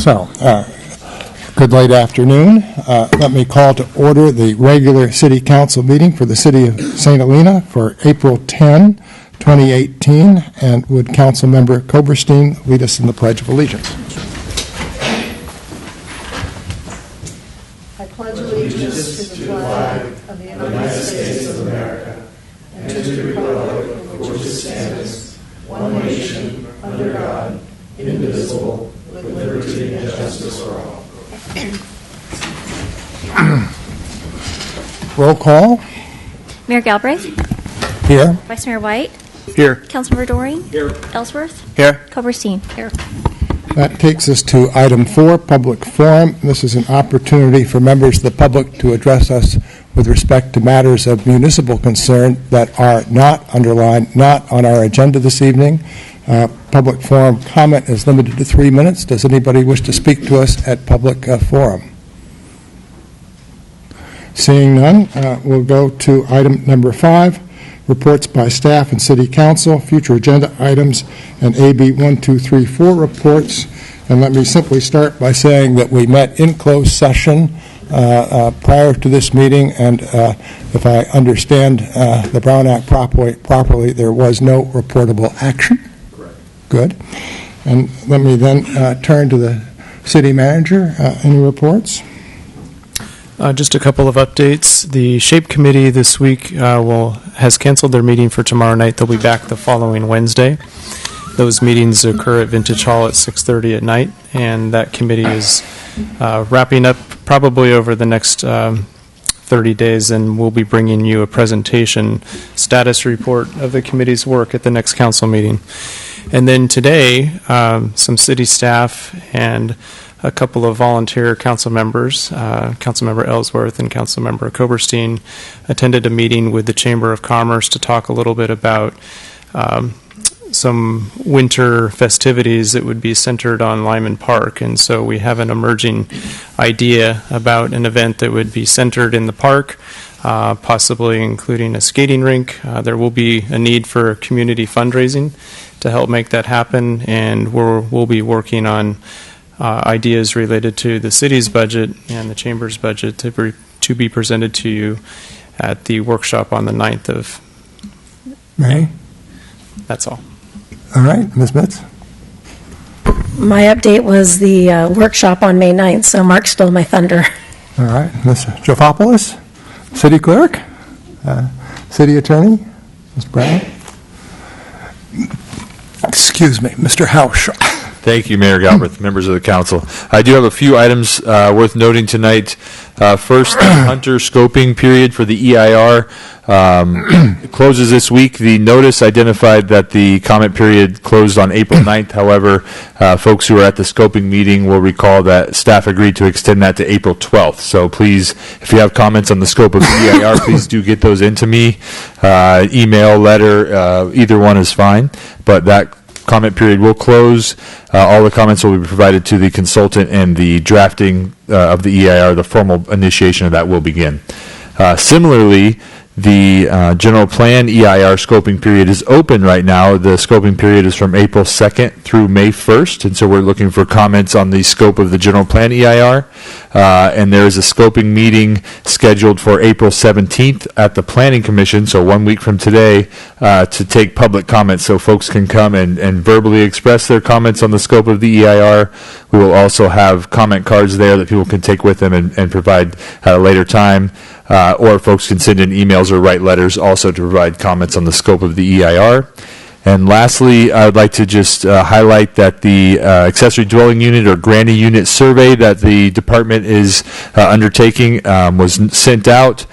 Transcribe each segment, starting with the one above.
Good late afternoon. Let me call to order the regular City Council meeting for the City of St. Helena for April 10, 2018. And would Council Member Koberstein lead us in the Pledge of Allegiance? I pledge allegiance to the flag of the United States of America and to the republic for which it stands, one nation, under God, indivisible, with liberty and justice for all. Roll call. Mayor Galbraith? Here. Vice Mayor White? Here. Councilmember Doring? Here. Ellsworth? Here. Koberstein? Here. That takes us to item 4, public forum. This is an opportunity for members of the public to address us with respect to matters of municipal concern that are not underlined, not on our agenda this evening. Public forum comment is limited to 3 minutes. Does anybody wish to speak to us at public forum? Seeing none, we'll go to item number 5, reports by staff and City Council, future agenda items, and AB 1234 reports. And let me simply start by saying that we met in closed session prior to this meeting, and if I understand the Brown Act properly, there was no reportable action. Correct. Good. And let me then turn to the city manager. Any reports? Just a couple of updates. The SHAPE committee this week has canceled their meeting for tomorrow night. They'll be back the following Wednesday. Those meetings occur at Vintage Hall at 6:30 at night, and that committee is wrapping up probably over the next 30 days, and we'll be bringing you a presentation status report of the committee's work at the next council meeting. And then today, some city staff and a couple of volunteer council members, Councilmember Ellsworth and Councilmember Koberstein, attended a meeting with the Chamber of Commerce to talk a little bit about some winter festivities that would be centered on Lyman Park. And so we have an emerging idea about an event that would be centered in the park, possibly including a skating rink. There will be a need for community fundraising to help make that happen, and we'll be working on ideas related to the city's budget and the chamber's budget to be presented to you at the workshop on the 9th of May. That's all. All right, Ms. Mitz. My update was the workshop on May 9th, so Mark stole my thunder. All right, Ms. Jofopoulos, city clerk, city attorney, Ms. Brown. Excuse me, Mr. Hausch. Thank you, Mayor Galbraith, members of the council. I do have a few items worth noting tonight. First, the hunter scoping period for the EIR closes this week. The notice identified that the comment period closed on April 9th. However, folks who were at the scoping meeting will recall that staff agreed to extend that to April 12th. So please, if you have comments on the scope of the EIR, please do get those into me. Email, letter, either one is fine. But that comment period will close. All the comments will be provided to the consultant, and the drafting of the EIR, the formal initiation of that, will begin. Similarly, the general plan EIR scoping period is open right now. The scoping period is from April 2nd through May 1st, and so we're looking for comments on the scope of the general plan EIR. And there is a scoping meeting scheduled for April 17th at the Planning Commission, so 1 week from today, to take public comments so folks can come and verbally express their comments on the scope of the EIR. We will also have comment cards there that people can take with them and provide at a later time. Or folks can send in emails or write letters also to provide comments on the scope of the EIR. And lastly, I would like to just highlight that the accessory dwelling unit or granny unit survey that the department is undertaking was sent out.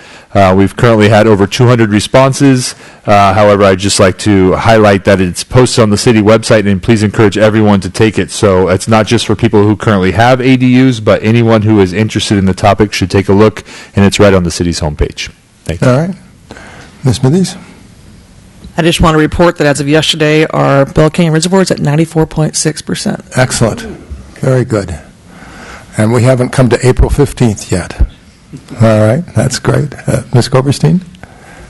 We've currently had over 200 responses. However, I'd just like to highlight that it's posted on the city website, and please encourage everyone to take it. So it's not just for people who currently have ADUs, but anyone who is interested in the topic should take a look, and it's right on the city's homepage. Thank you. All right. Ms. Smithies? I just want to report that as of yesterday, our Bell Canyon Reservoir is at 94.6%. Excellent. Very good. And we haven't come to April 15th yet. All right. That's great. Ms. Koberstein?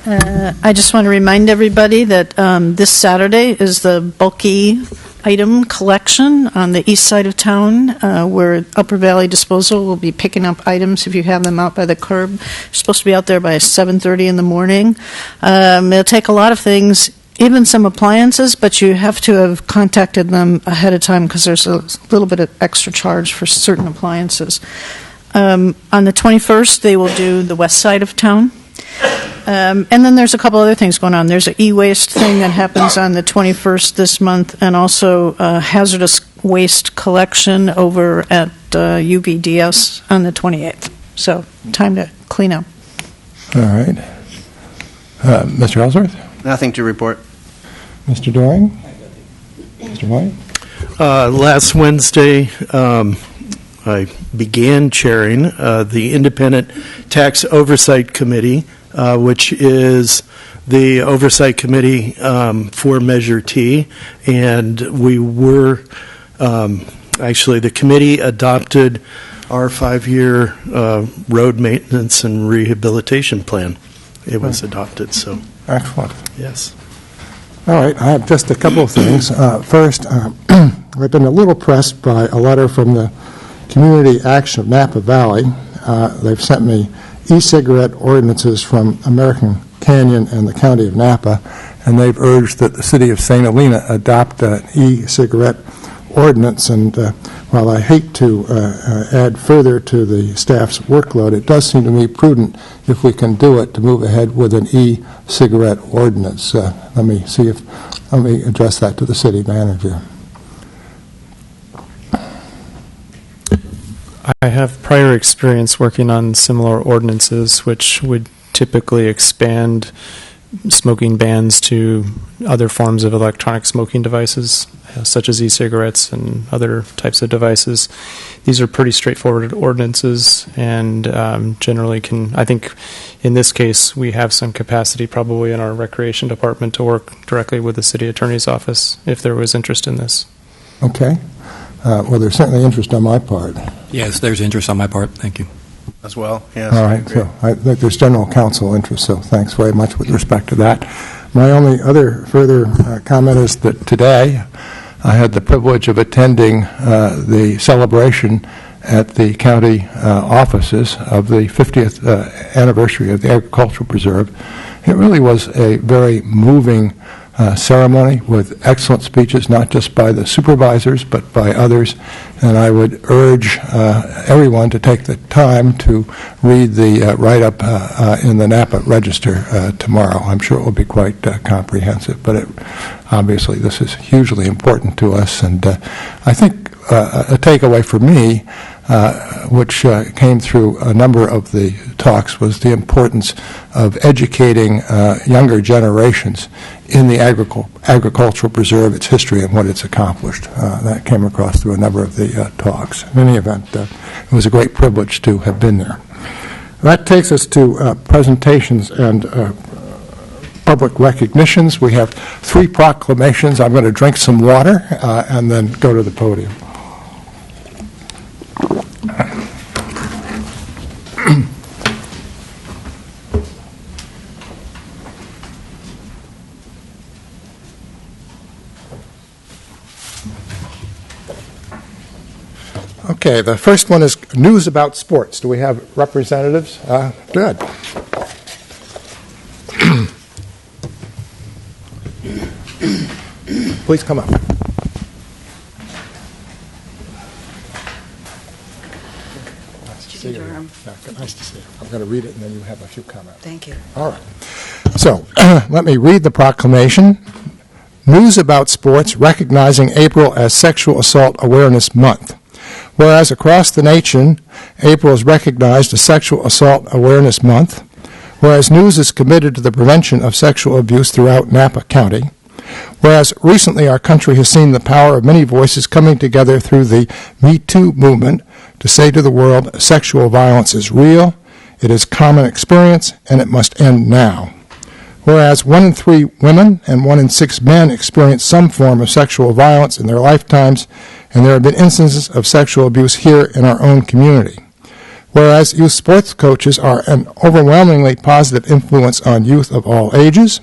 I just want to remind everybody that this Saturday is the bulky item collection on the east side of town, where Upper Valley Disposal will be picking up items if you have them out by the curb. You're supposed to be out there by 7:30 in the morning. It'll take a lot of things, even some appliances, but you have to have contacted them ahead of time because there's a little bit of extra charge for certain appliances. On the 21st, they will do the west side of town. And then there's a couple other things going on. There's an e-waste thing that happens on the 21st this month, and also hazardous waste collection over at UVDS on the 28th. So time to clean up. All right. Mr. Ellsworth? Nothing to report. Mr. Doring? Mr. White? Last Wednesday, I began chairing the Independent Tax Oversight Committee, which is the oversight committee for Measure T, and we were actually the committee adopted our 5-year road maintenance and rehabilitation plan. It was adopted, so Excellent. yes. All right, I have just a couple of things. First, I've been a little pressed by a letter from the Community Action of Napa Valley. They've sent me e-cigarette ordinances from American Canyon and the County of Napa, and they've urged that the City of St. Helena adopt an e-cigarette ordinance. And while I hate to add further to the staff's workload, it does seem to me prudent, if we can do it, to move ahead with an e-cigarette ordinance. Let me address that to the city manager. I have prior experience working on similar ordinances, which would typically expand smoking bans to other forms of electronic smoking devices, such as e-cigarettes and other types of devices. These are pretty straightforward ordinances, and generally I think in this case, we have some capacity probably in our recreation department to work directly with the city attorney's office if there was interest in this. Okay. Well, there's certainly interest on my part. Yes, there's interest on my part. Thank you. As well, yes. All right, so I think there's general council interest, so thanks very much with respect to that. My only other further comment is that today I had the privilege of attending the celebration at the county offices of the 50th anniversary of the Agricultural Preserve. It really was a very moving ceremony with excellent speeches, not just by the supervisors, but by others. And I would urge everyone to take the time to read the write-up in the Napa Register tomorrow. I'm sure it will be quite comprehensive, but obviously this is hugely important to us. And I think a takeaway for me, which came through a number of the talks, was the importance of educating younger generations in the agricultural preserve, its history, and what it's accomplished. That came across through a number of the talks. In any event, it was a great privilege to have been there. That takes us to presentations and public recognitions. We have 3 proclamations. I'm going to drink some water and then go to the podium. Okay, the first one is news about sports. Do we have representatives? Good. Please come up. Nice to see you. Nice to see you. I'm going to read it, and then you have a few comments. Thank you. All right. So let me read the proclamation. News about sports recognizing April as Sexual Assault Awareness Month. Whereas across the nation, April is recognized as Sexual Assault Awareness Month. Whereas news is committed to the prevention of sexual abuse throughout Napa County. Whereas recently our country has seen the power of many voices coming together through the Me Too movement to say to the world, sexual violence is real, it is common experience, and it must end now. Whereas 1 in 3 women and 1 in 6 men experience some form of sexual violence in their lifetimes, and there have been instances of sexual abuse here in our own community. Whereas youth sports coaches are an overwhelmingly positive influence on youth of all ages.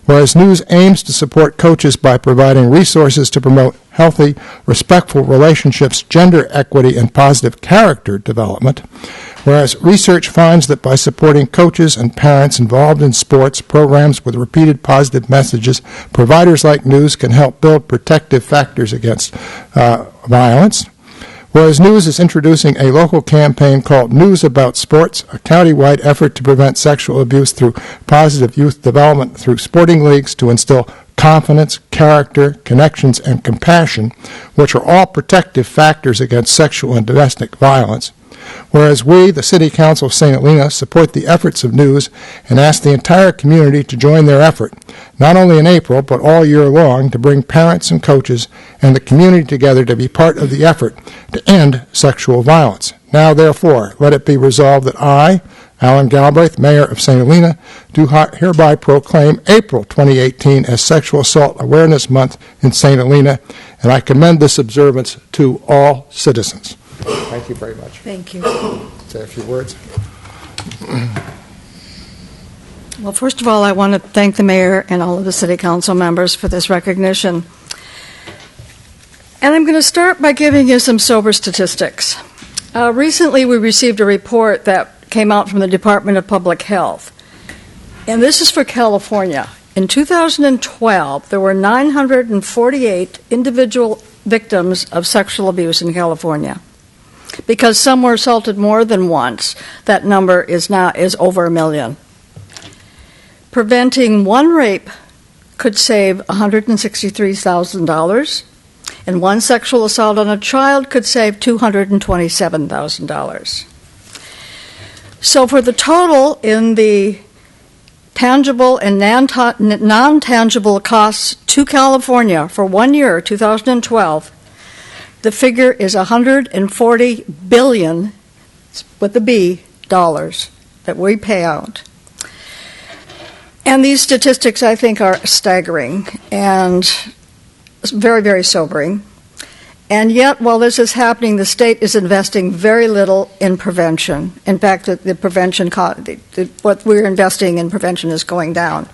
Whereas News aims to support coaches by providing resources to promote healthy, respectful relationships, gender equity, and positive character development. Whereas research finds that by supporting coaches and parents involved in sports programs with repeated positive messages, providers like News can help build protective factors against violence. Whereas News is introducing a local campaign called News About Sports, a county-wide effort to prevent sexual abuse through positive youth development through sporting leagues to instill confidence, character, connections, and compassion, which are all protective factors against sexual and domestic violence. Whereas we, the City Council of St. Helena, support the efforts of News and ask the entire community to join their effort, not only in April, but all year long, to bring parents and coaches and the community together to be part of the effort to end sexual violence. Now, therefore, let it be resolved that I, Alan Galbraith, Mayor of St. Helena, do hereby proclaim April 2018 as Sexual Assault Awareness Month in St. Helena, and I commend this observance to all citizens. Thank you very much. Thank you. Say a few words. Well, first of all, I want to thank the mayor and all of the city council members for this recognition. And I'm going to start by giving you some sober statistics. Recently, we received a report that came out from the Department of Public Health, and this is for California. In 2012, there were 948 individual victims of sexual abuse in California. Because some were assaulted more than once, that number is over 1 million. Preventing one rape could save $163,000, and one sexual assault on a child could save $227,000. So for the total in the tangible and non-tangible costs to California for 1 year, 2012, the figure is $140 billion, with a B, dollars that we pay out. And these statistics, I think, are staggering and very, very sobering. And yet, while this is happening, the state is investing very little in prevention. In fact, the prevention, what we're investing in prevention is going down.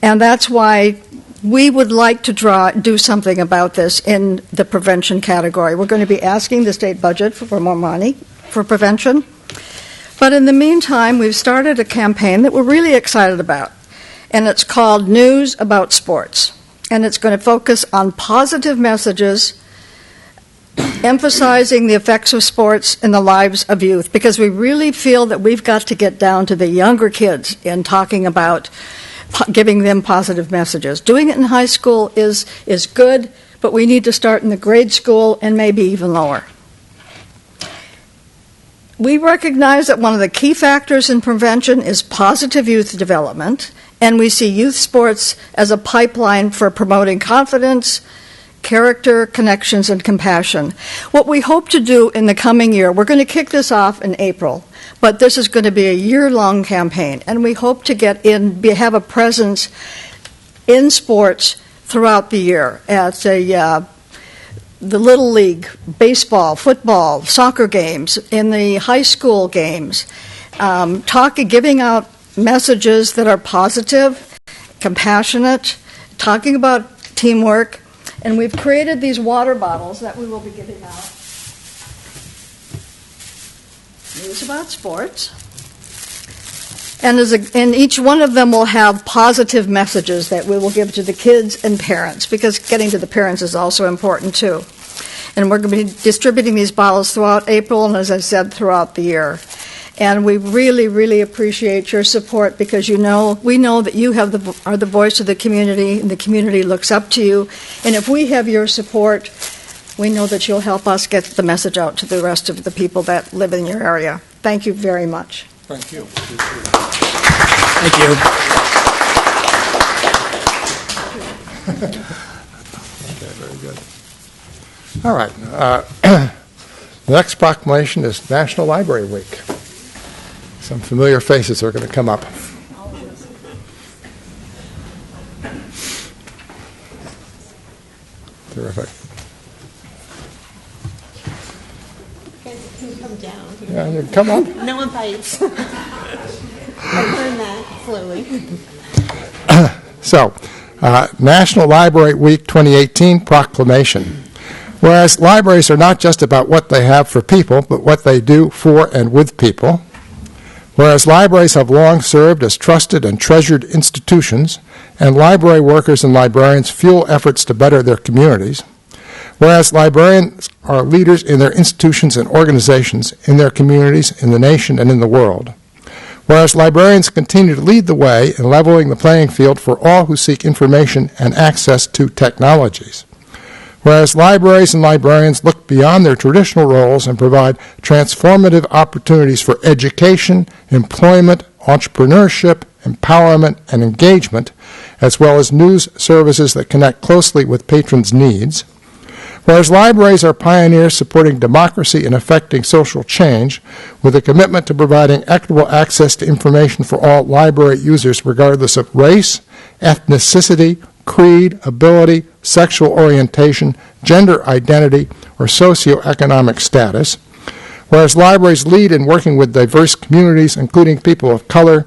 And that's why we would like to do something about this in the prevention category. We're going to be asking the state budget for more money for prevention. But in the meantime, we've started a campaign that we're really excited about, and it's called News About Sports. And it's going to focus on positive messages, emphasizing the effects of sports in the lives of youth, because we really feel that we've got to get down to the younger kids in talking about giving them positive messages. Doing it in high school is good, but we need to start in the grade school and maybe even lower. We recognize that one of the key factors in prevention is positive youth development, and we see youth sports as a pipeline for promoting confidence, character, connections, and compassion. What we hope to do in the coming year, we're going to kick this off in April, but this is going to be a year-long campaign, and we hope to have a presence in sports throughout the year at the Little League, baseball, football, soccer games, in the high school games, giving out messages that are positive, compassionate, talking about teamwork. And we've created these water bottles that we will be giving out. News About Sports. And each one of them will have positive messages that we will give to the kids and parents, because getting to the parents is also important too. And we're going to be distributing these bottles throughout April and, as I said, throughout the year. And we really, really appreciate your support, because we know that you are the voice of the community, and the community looks up to you. And if we have your support, we know that you'll help us get the message out to the rest of the people that live in your area. Thank you very much. Thank you. Thank you. Okay, very good. All right. The next proclamation is National Library Week. Some familiar faces are going to come up. Terrific. You can come down. Yeah, you can come up. No one bites. I learned that slowly. So, National Library Week 2018 proclamation. Whereas libraries are not just about what they have for people, but what they do for and with people. Whereas libraries have long served as trusted and treasured institutions, and library workers and librarians fuel efforts to better their communities. Whereas librarians are leaders in their institutions and organizations, in their communities, in the nation, and in the world. Whereas librarians continue to lead the way in leveling the playing field for all who seek information and access to technologies. Whereas libraries and librarians look beyond their traditional roles and provide transformative opportunities for education, employment, entrepreneurship, empowerment, and engagement, as well as news services that connect closely with patrons' needs. Whereas libraries are pioneers supporting democracy and affecting social change, with a commitment to providing equitable access to information for all library users regardless of race, ethnicity, creed, ability, sexual orientation, gender identity, or socioeconomic status. Whereas libraries lead in working with diverse communities, including people of color,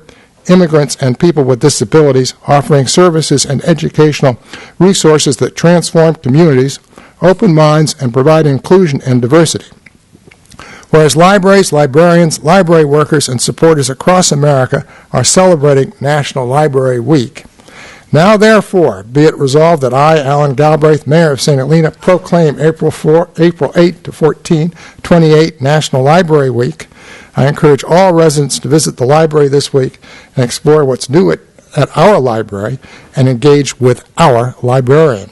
immigrants, and people with disabilities, offering services and educational resources that transform communities, open minds, and provide inclusion and diversity. Whereas libraries, librarians, library workers, and supporters across America are celebrating National Library Week. Now, therefore, be it resolved that I, Alan Galbraith, Mayor of St. Helena, proclaim April 8 to 14, 28 National Library Week. I encourage all residents to visit the library this week and explore what's new at our library and engage with our librarian.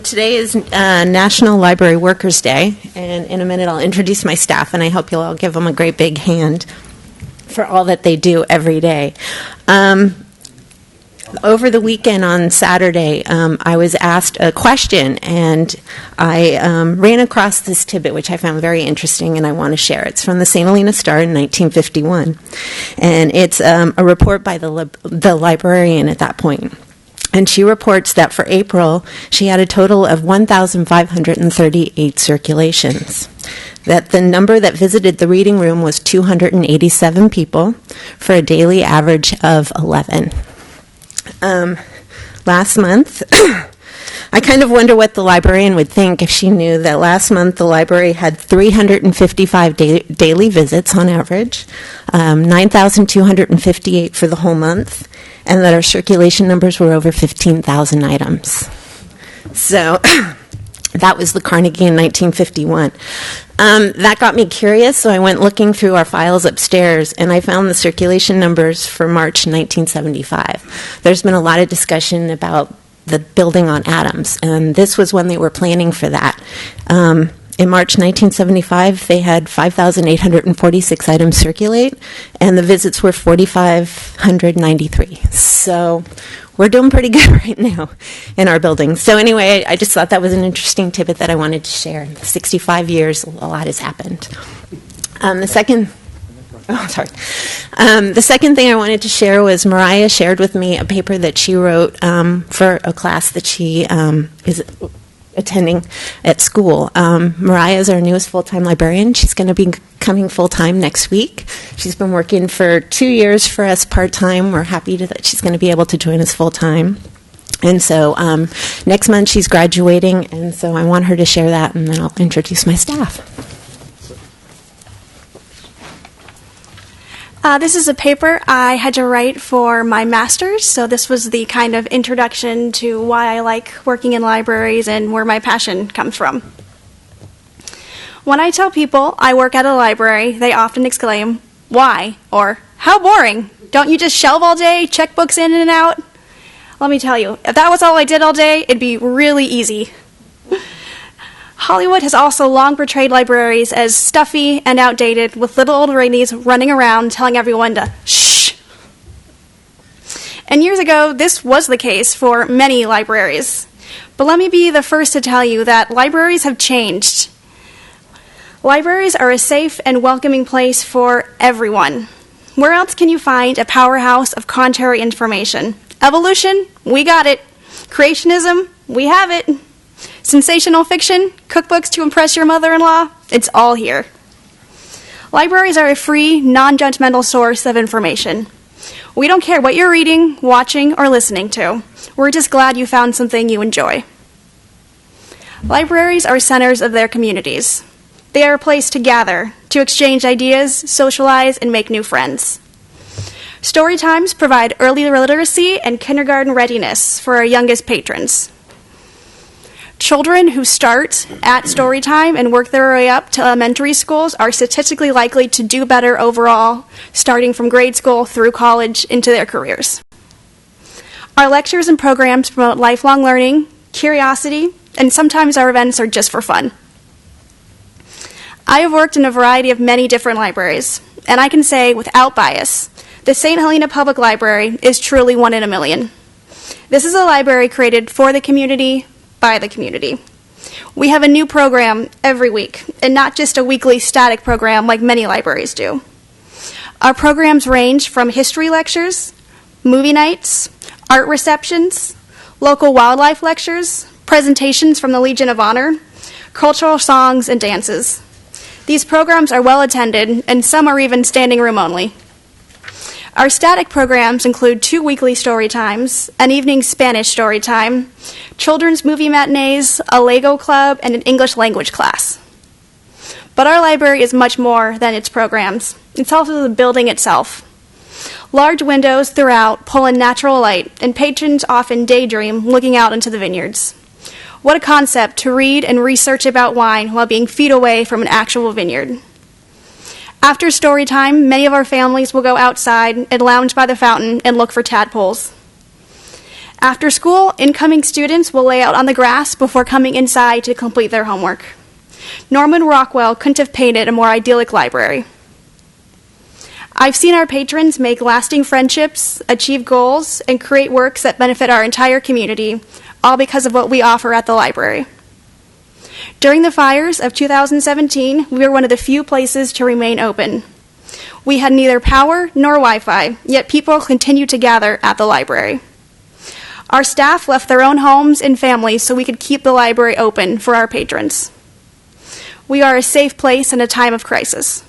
Today is National Library Workers' Day, and in a minute I'll introduce my staff, and I hope you'll all give them a great big hand for all that they do every day. Over the weekend on Saturday, I was asked a question, and I ran across this tidbit, which I found very interesting, and I want to share. It's from the St. Helena Star in 1951, and it's a report by the librarian at that point. And she reports that for April, she had a total of 1,538 circulations. That the number that visited the reading room was 287 people for a daily average of 11. Last month, I kind of wonder what the librarian would think if she knew that last month the library had 355 daily visits on average, 9,258 for the whole month, and that our circulation numbers were over 15,000 items. So that was the Carnegie in 1951. That got me curious, so I went looking through our files upstairs, and I found the circulation numbers for March 1975. There's been a lot of discussion about the building on Adams, and this was when they were planning for that. In March 1975, they had 5,846 items circulate, and the visits were 4,593. So we're doing pretty good right now in our building. So anyway, I just thought that was an interesting tidbit that I wanted to share. In 65 years, a lot has happened. The second thing I wanted to share was Mariah shared with me a paper that she wrote for a class that she is attending at school. Mariah is our newest full-time librarian. She's going to be coming full-time next week. She's been working for 2 years for us part-time. We're happy that she's going to be able to join us full-time. And so next month she's graduating, and so I want her to share that, and then I'll introduce my staff. This is a paper I had to write for my master's, so this was the kind of introduction to why I like working in libraries and where my passion comes from. When I tell people I work at a library, they often exclaim, "Why?" or "How boring! Don't you just shelve all day, check books in and out?" Let me tell you, if that was all I did all day, it'd be really easy. Hollywood has also long portrayed libraries as stuffy and outdated, with little old ladies running around telling everyone to shh. And years ago, this was the case for many libraries. But let me be the first to tell you that libraries have changed. Libraries are a safe and welcoming place for everyone. Where else can you find a powerhouse of contrary information? Evolution? We got it. Creationism? We have it. Sensational fiction, cookbooks to impress your mother-in-law, it's all here. Libraries are a free, non-judgmental source of information. We don't care what you're reading, watching, or listening to. We're just glad you found something you enjoy. Libraries are centers of their communities. They are a place to gather, to exchange ideas, socialize, and make new friends. Story times provide early literacy and kindergarten readiness for our youngest patrons. Children who start at story time and work their way up to elementary schools are statistically likely to do better overall, starting from grade school through college into their careers. Our lectures and programs promote lifelong learning, curiosity, and sometimes our events are just for fun. I have worked in a variety of many different libraries, and I can say without bias, the St. Helena Public Library is truly one in a million. This is a library created for the community, by the community. We have a new program every week, and not just a weekly static program like many libraries do. Our programs range from history lectures, movie nights, art receptions, local wildlife lectures, presentations from the Legion of Honor, cultural songs, and dances. These programs are well attended, and some are even standing room only. Our static programs include 2 weekly story times, an evening Spanish story time, children's movie matinees, a Lego club, and an English language class. But our library is much more than its programs. It's also the building itself. Large windows throughout pull in natural light, and patrons often daydream looking out into the vineyards. What a concept to read and research about wine while being feet away from an actual vineyard. After story time, many of our families will go outside and lounge by the fountain and look for tadpoles. After school, incoming students will lay out on the grass before coming inside to complete their homework. Norman Rockwell couldn't have painted a more idyllic library. I've seen our patrons make lasting friendships, achieve goals, and create works that benefit our entire community, all because of what we offer at the library. During the fires of 2017, we were one of the few places to remain open. We had neither power nor Wi-Fi, yet people continued to gather at the library. Our staff left their own homes and families so we could keep the library open for our patrons. We are a safe place in a time of crisis.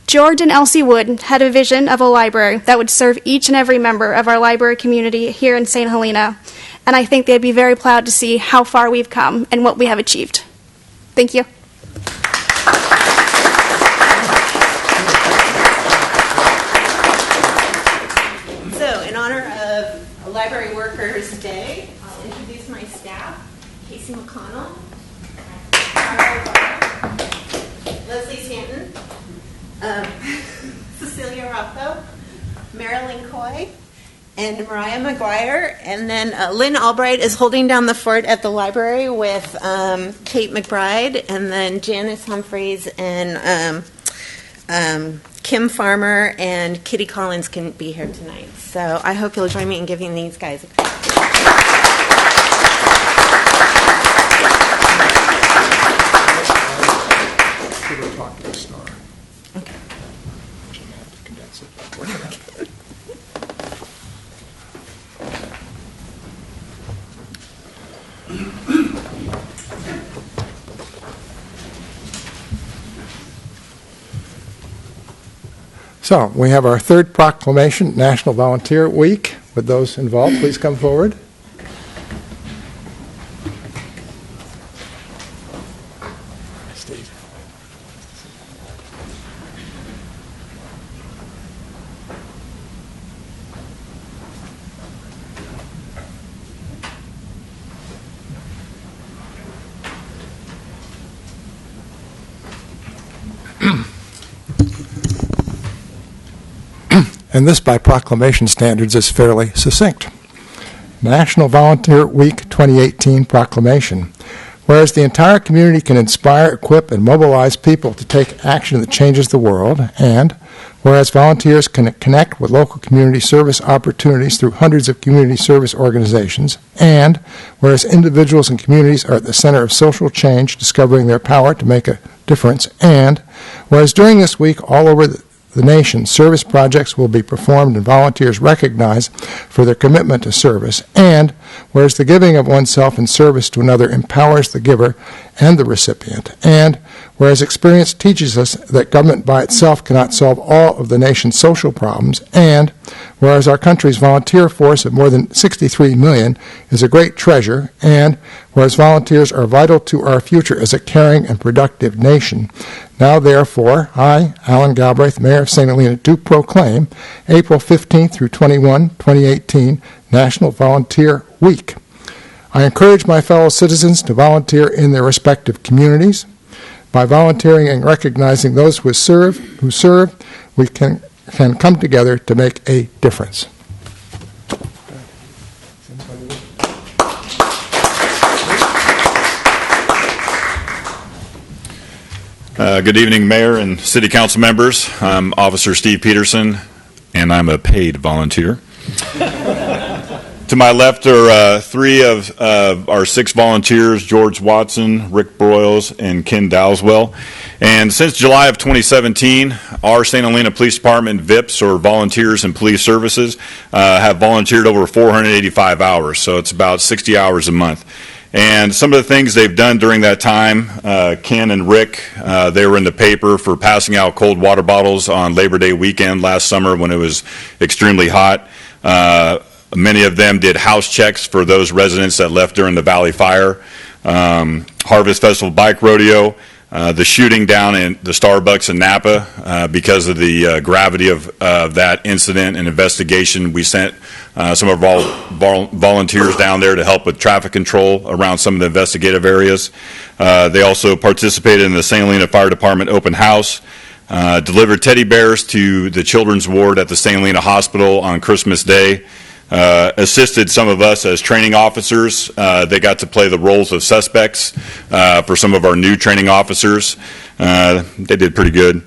George and Elsie Wood had a vision of a library that would serve each and every member of our library community here in St. Helena, and I think they'd be very proud to see how far we've come and what we have achieved. Thank you. So, in honor of Library Workers' Day, I'll introduce my staff. Casey McConnell, Leslie Stanton, Cecilia Rocco, Marilyn Coy, and Mariah McGuire. And then Lynn Albright is holding down the fort at the library with Kate McBride, and then Janice Humphreys and Kim Farmer, and Kitty Collins couldn't be here tonight. So I hope you'll join me in giving these guys a clap. So we have our third proclamation, National Volunteer Week. Would those involved please come forward? Steve. And this, by proclamation standards, is fairly succinct. National Volunteer Week 2018 Proclamation. Whereas the entire community can inspire, equip, and mobilize people to take action that changes the world, and whereas volunteers can connect with local community service opportunities through hundreds of community service organizations, and whereas individuals and communities are at the center of social change, discovering their power to make a difference, and whereas during this week all over the nation, service projects will be performed and volunteers recognized for their commitment to service, and whereas the giving of oneself in service to another empowers the giver and the recipient, and whereas experience teaches us that government by itself cannot solve all of the nation's social problems, and whereas our country's volunteer force of more than 63 million is a great treasure, and whereas volunteers are vital to our future as a caring and productive nation. Now, therefore, I, Alan Galbraith, Mayor of St. Helena, do proclaim April 15th through 21, 2018, National Volunteer Week. I encourage my fellow citizens to volunteer in their respective communities. By volunteering and recognizing those who serve, we can come together to make a difference. Good evening, Mayor and City Council members. I'm Officer Steve Peterson, and I'm a paid volunteer. To my left are three of our 6 volunteers, George Watson, Rick Broyles, and Ken Dowswell. And since July of 2017, our St. Helena Police Department VIPs, or Volunteers in Police Services, have volunteered over 485 hours, so it's about 60 hours a month. And some of the things they've done during that time, Ken and Rick, they were in the paper for passing out cold water bottles on Labor Day weekend last summer when it was extremely hot. Many of them did house checks for those residents that left during the Valley Fire. Harvest Festival Bike Rodeo, the shooting down in the Starbucks in Napa because of the gravity of that incident and investigation. We sent some of our volunteers down there to help with traffic control around some of the investigative areas. They also participated in the St. Helena Fire Department open house, delivered teddy bears to the children's ward at the St. Helena Hospital on Christmas Day, assisted some of us as training officers. They got to play the roles of suspects for some of our new training officers. They did pretty good.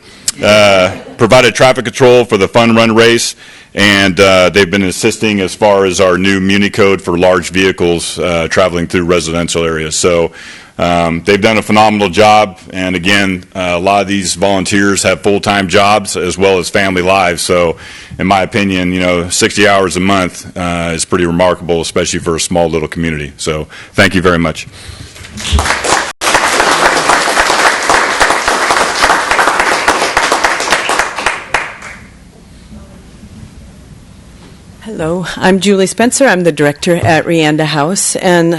Provided traffic control for the Fun Run race, and they've been assisting as far as our new Muni code for large vehicles traveling through residential areas. So they've done a phenomenal job, and again, a lot of these volunteers have full-time jobs as well as family lives. So, in my opinion, 60 hours a month is pretty remarkable, especially for a small little community. So, thank you very much. Hello, I'm Julie Spencer. I'm the director at Rianda House, and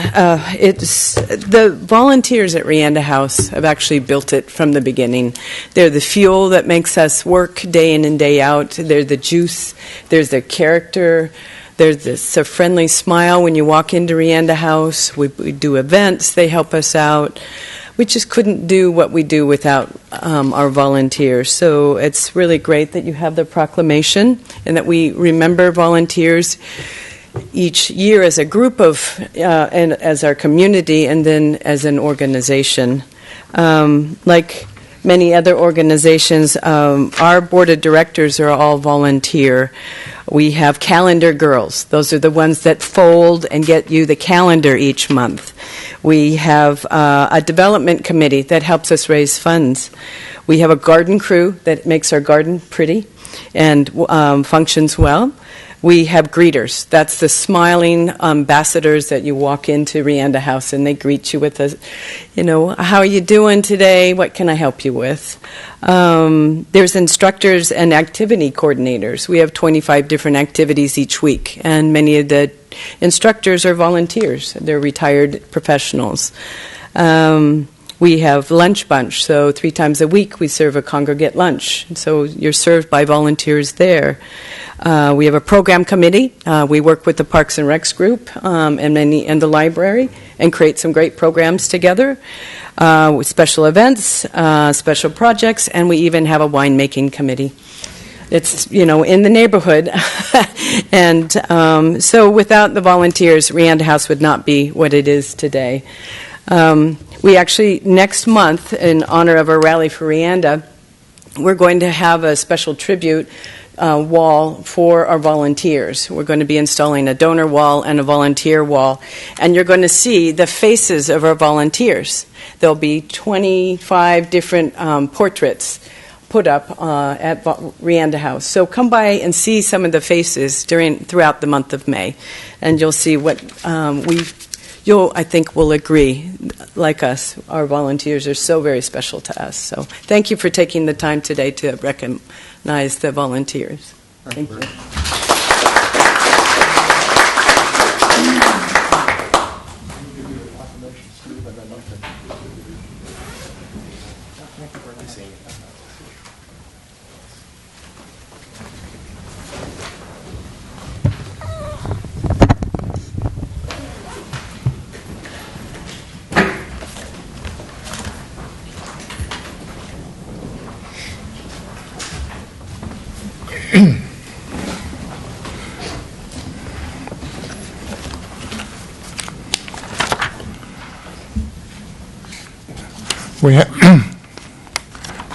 it's the volunteers at Rianda House have actually built it from the beginning. They're the fuel that makes us work day in and day out. They're the juice. There's their character. There's this a friendly smile when you walk into Rianda House. We do events. They help us out. We just couldn't do what we do without our volunteers. So it's really great that you have the proclamation and that we remember volunteers each year as a group of, and as our community, and then as an organization. Like many other organizations, our board of directors are all volunteer. We have calendar girls. Those are the ones that fold and get you the calendar each month. We have a development committee that helps us raise funds. We have a garden crew that makes our garden pretty and functions well. We have greeters. That's the smiling ambassadors that you walk into Rianda House and they greet you with how are you doing today? What can I help you with? There's instructors and activity coordinators. We have 25 different activities each week, and many of the instructors are volunteers. They're retired professionals. We have lunch bunch, so 3 times a week we serve a congregate lunch. So you're served by volunteers there. We have a program committee. We work with the Parks and Recs group and the library and create some great programs together with special events, special projects, and we even have a winemaking committee. It's, in the neighborhood. And so without the volunteers, Rianda House would not be what it is today. We actually, next month, in honor of our Rally for Rianda, we're going to have a special tribute wall for our volunteers. We're going to be installing a donor wall and a volunteer wall, and you're going to see the faces of our volunteers. There'll be 25 different portraits put up at Rianda House. So come by and see some of the faces throughout the month of May, and you'll see what we I think, will agree. Like us, our volunteers are so very special to us. So thank you for taking the time today to recognize the volunteers. Thank you.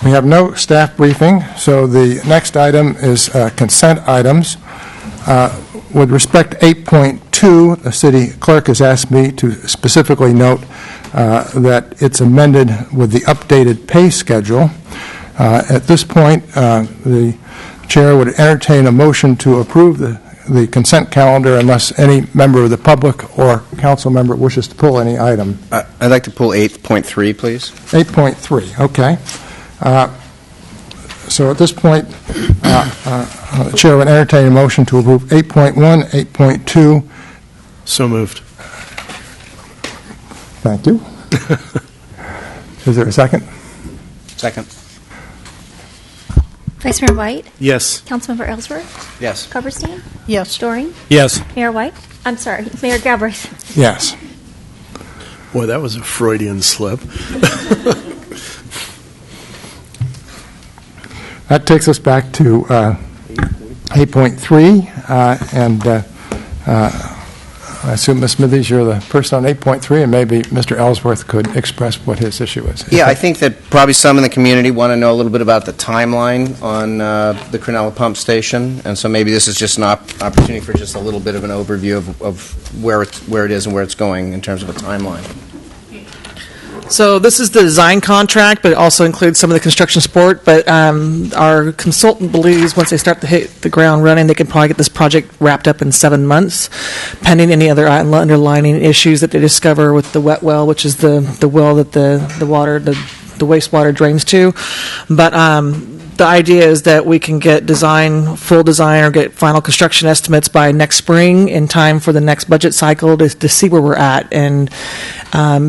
We have no staff briefing, so the next item is consent items. With respect to 8.2, the city clerk has asked me to specifically note that it's amended with the updated pay schedule. At this point, the chair would entertain a motion to approve the consent calendar unless any member of the public or council member wishes to pull any item. I'd like to pull 8.3, please. 8.3, okay. So at this point, the chair would entertain a motion to approve 8.1, 8.2. So moved. Thank you. Is there a second? Second. Vice Mayor White? Yes. Councilmember Ellsworth? Yes. Coverstein? Yes. Doreen? Yes. Mayor White? I'm sorry, Mayor Galbraith? Yes. Boy, that was a Freudian slip. That takes us back to 8.3, and I assume, Ms. Smithies, you're the person on 8.3, and maybe Mr. Ellsworth could express what his issue is. Yeah, I think that probably some in the community want to know a little bit about the timeline on the Cronulla Pump Station, and so maybe this is just an opportunity for just a little bit of an overview of where it is and where it's going in terms of a timeline. So this is the design contract, but it also includes some of the construction support. But our consultant believes once they start to hit the ground running, they can probably get this project wrapped up in 7 months, pending any other underlining issues that they discover with the wet well, which is the well that the wastewater drains to. But the idea is that we can get full design, or get final construction estimates by next spring in time for the next budget cycle to see where we're at, and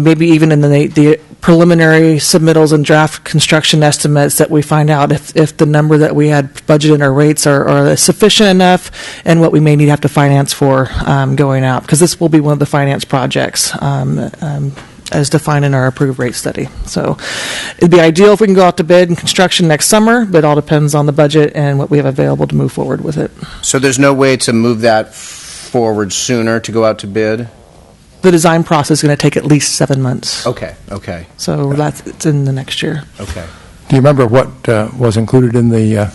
maybe even in the preliminary submittals and draft construction estimates that we find out if the number that we had budgeted in our rates are sufficient enough, and what we may need to have to finance for going out, because this will be one of the finance projects as defined in our approved rate study. So it'd be ideal if we can go out to bid in construction next summer, but it all depends on the budget and what we have available to move forward with it. So there's no way to move that forward sooner to go out to bid? The design process is going to take at least 7 months. Okay. So it's in the next year. Okay. Do you remember what was included in the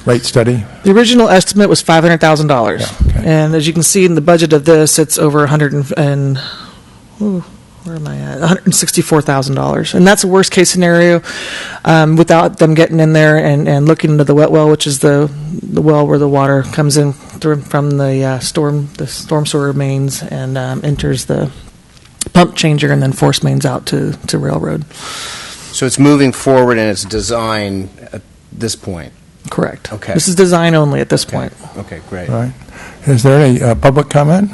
rate study? The original estimate was $500,000. Yeah, okay. And as you can see in the budget of this, it's over $164,000, and that's a worst case scenario without them getting in there and looking into the wet well, which is the well where the water comes in from the storm sewer mains and enters the pump changer and then force mains out to railroad. So it's moving forward in its design at this point? Correct. Okay. This is design only at this point. Okay, great. All right. Is there any public comment?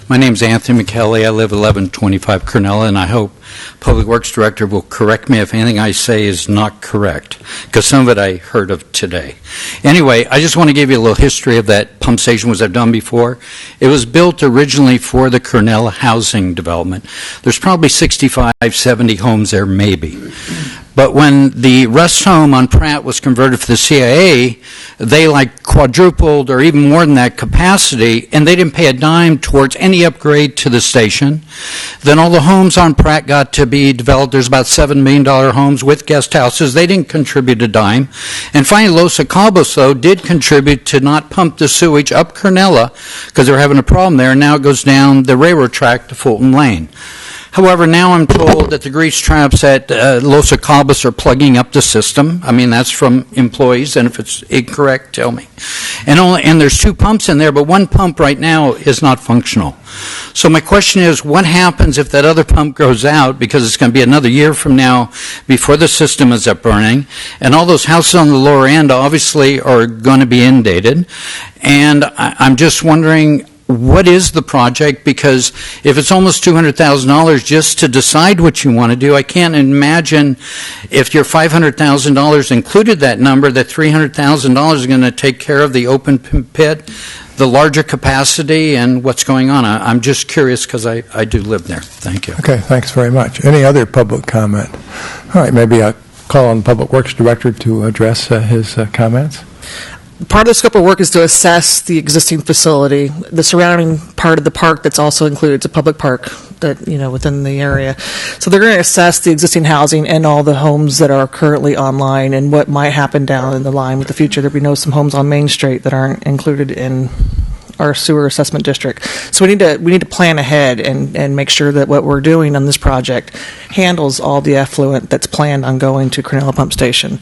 My name's Anthony McKelly. I live 1125 Cronulla, and I hope Public Works Director will correct me if anything I say is not correct, because some of it I heard of today. Anyway, I just want to give you a little history of that pump station, which I've done before. It was built originally for the Cronulla housing development. There's probably 65, 70 homes there, maybe. But when the rest home on Pratt was converted for the CIA, they quadrupled or even more than that capacity, and they didn't pay a dime towards any upgrade to the station. Then all the homes on Pratt got to be developed. There's about $7 million homes with guest houses. They didn't contribute a dime. And finally, Los Cabos, though, did contribute to not pump the sewage up Cronulla because they were having a problem there, and now it goes down the railroad track to Fulton Lane. However, now I'm told that the grease traps at Los Acabas are plugging up the system. I mean, that's from employees, and if it's incorrect, tell me. And there's 2 pumps in there, but one pump right now is not functional. So my question is, what happens if that other pump goes out, because it's going to be another year from now before the system is up burning, and all those houses on the lower end obviously are going to be inundated. And I'm just wondering, what is the project? Because if it's almost $200,000 just to decide what you want to do, I can't imagine if your $500,000 included that number, that $300,000 is going to take care of the open pit, the larger capacity, and what's going on. I'm just curious because I do live there. Thank you. Okay, thanks very much. Any other public comment? All right, maybe I'll call on the Public Works Director to address his comments. Part of the scope of work is to assess the existing facility, the surrounding part of the park that's also included. It's a public park that, within the area. So they're going to assess the existing housing and all the homes that are currently online and what might happen down in the line with the future. We know some homes on Main Street that aren't included in our sewer assessment district. So we need to plan ahead and make sure that what we're doing on this project handles all the effluent that's planned on going to Cronulla Pump Station.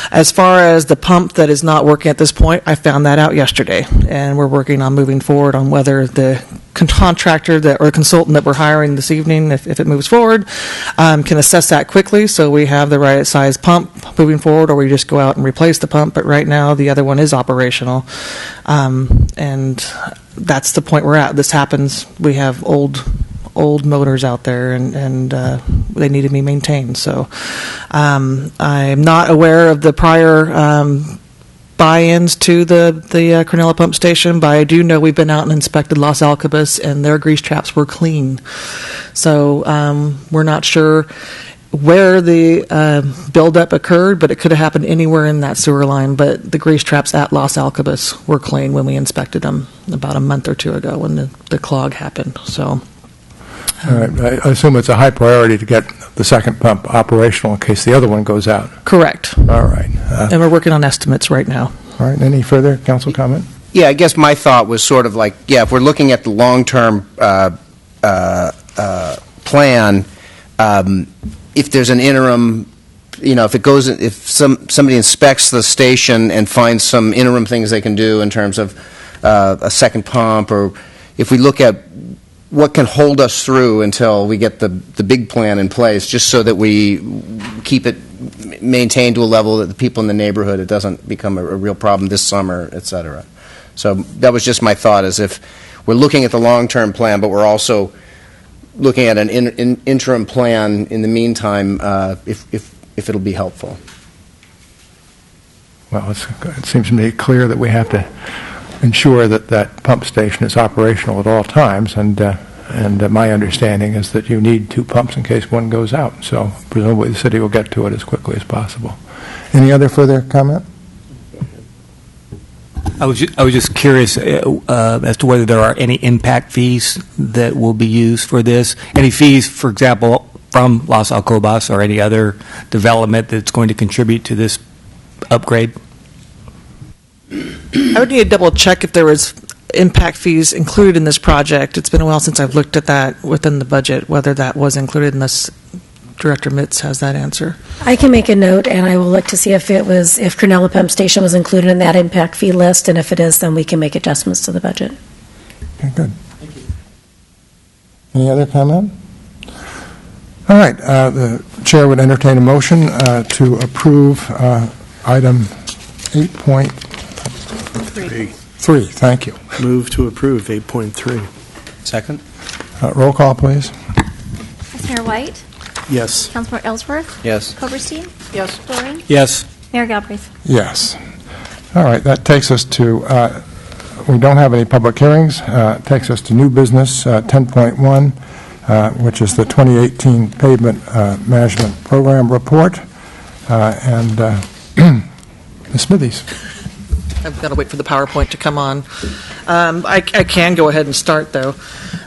As far as the pump that is not working at this point, I found that out yesterday, and we're working on moving forward on whether the contractor or consultant that we're hiring this evening, if it moves forward, can assess that quickly so we have the right size pump moving forward, or we just go out and replace the pump. But right now, the other one is operational, and that's the point we're at. This happens. We have old motors out there, and they need to be maintained. So I'm not aware of the prior buy-ins to the Cronulla Pump Station, but I do know we've been out and inspected Los Alcabas, and their grease traps were clean. So we're not sure where the buildup occurred, but it could have happened anywhere in that sewer line. But the grease traps at Los Alcabas were clean when we inspected them about a month or 2 ago when the clog happened. So. All right. I assume it's a high priority to get the second pump operational in case the other one goes out. Correct. All right. And we're working on estimates right now. All right. Any further council comment? Yeah, I guess my thought was sort of like, if we're looking at the long-term plan, if there's an interim, if somebody inspects the station and finds some interim things they can do in terms of a second pump, or if we look at what can hold us through until we get the big plan in place, just so that we keep it maintained to a level that the people in the neighborhood, it doesn't become a real problem this summer, et cetera. So that was just my thought, is if we're looking at the long-term plan, but we're also looking at an interim plan in the meantime, if it'll be helpful. Well, it seems to me clear that we have to ensure that that pump station is operational at all times, and my understanding is that you need 2 pumps in case one goes out. So presumably the city will get to it as quickly as possible. Any other further comment? I was just curious as to whether there are any impact fees that will be used for this. Any fees, for example, from Los Alcobas or any other development that's going to contribute to this upgrade? I would need to double check if there was impact fees included in this project. It's been a while since I've looked at that within the budget, whether that was included, unless Director Mitz has that answer. I can make a note, and I will look to see if Cronulla Pump Station was included in that impact fee list, and if it is, then we can make adjustments to the budget. Okay, good. Thank you. Any other comment? All right. The chair would entertain a motion to approve item 8.3. Thank you. Move to approve 8.3. Second. Roll call, please. Vice Mayor White? Yes. Councilmember Ellsworth? Yes. Coberstein? Yes. Doran? Yes. Mayor Galbraith? Yes. All right. That takes us to, we don't have any public hearings. Takes us to new business 10.1, which is the 2018 Pavement Management Program Report. And Ms. Smithies. I've got to wait for the PowerPoint to come on. I can go ahead and start, though.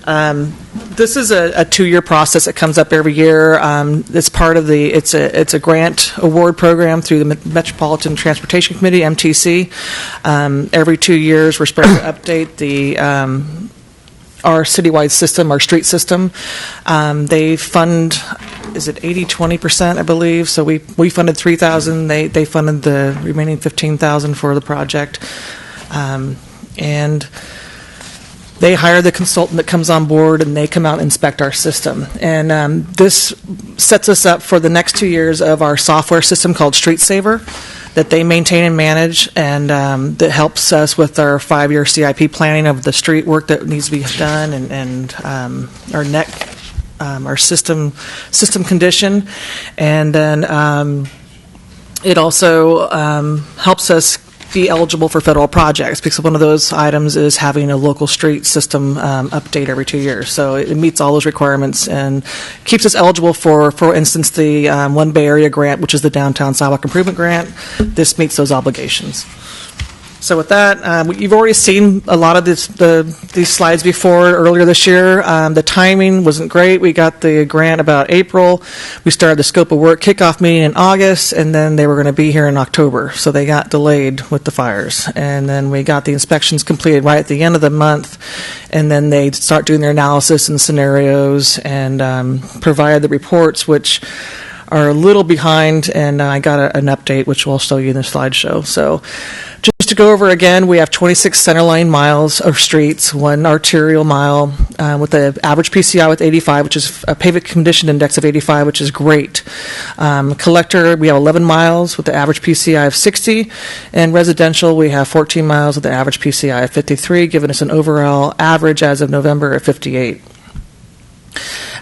This is a 2-year process that comes up every year. It's part of it's a grant award program through the Metropolitan Transportation Committee, MTC. Every 2 years, we're supposed to update the our citywide system, our street system. They fund, is it 80-20%, I believe? So we funded $3,000. They funded the remaining $15,000 for the project. And they hire the consultant that comes on board, and they come out and inspect our system. And this sets us up for the next 2 years of our software system called Street Saver that they maintain and manage, and that helps us with our 5-year CIP planning of the street work that needs to be done, and our system condition. And then it also helps us be eligible for federal projects, because one of those items is having a local street system update every 2 years. So it meets all those requirements and keeps us eligible for instance, the One Bay Area grant, which is the Downtown Sidewalk Improvement Grant. This meets those obligations. So with that, you've already seen a lot of these slides before earlier this year. The timing wasn't great. We got the grant about April. We started the scope of work kickoff meeting in August, and then they were going to be here in October. So they got delayed with the fires. And then we got the inspections completed right at the end of the month, and then they start doing their analysis and scenarios and provide the reports, which are a little behind, and I got an update, which we'll show you in the slideshow. So just to go over again, we have 26 centerline miles of streets, 1 arterial mile with the average PCI with 85, which is a pavement condition index of 85, which is great. Collector, we have 11 miles with the average PCI of 60, and residential, we have 14 miles with the average PCI of 53, giving us an overall average as of November of 58.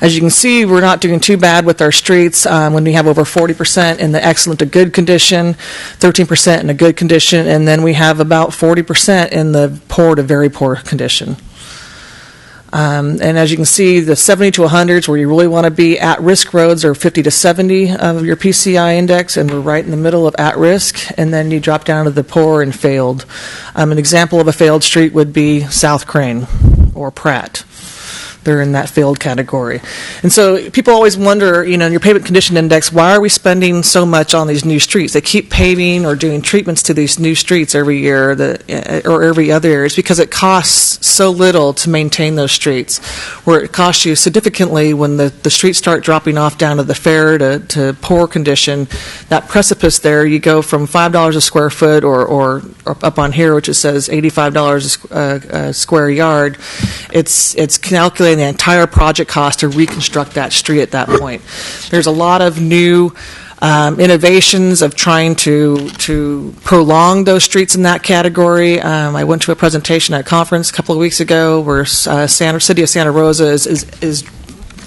As you can see, we're not doing too bad with our streets when we have over 40% in the excellent to good condition, 13% in the good condition, and then we have about 40% in the poor to very poor condition. And as you can see, the 70 to 100s, where you really want to be at-risk roads, are 50 to 70 of your PCI index, and we're right in the middle of at-risk, and then you drop down to the poor and failed. An example of a failed street would be South Crane or Pratt. They're in that failed category. And so people always wonder, in your pavement condition index, why are we spending so much on these new streets? They keep paving or doing treatments to these new streets every year or every other year. It's because it costs so little to maintain those streets, where it costs you significantly when the streets start dropping off down to the fair to poor condition. That precipice there, you go from $5 a square foot or up on here, which it says $85 a square yard. It's calculated the entire project cost to reconstruct that street at that point. There's a lot of new innovations of trying to prolong those streets in that category. I went to a presentation at a conference a couple of weeks ago where City of Santa Rosa is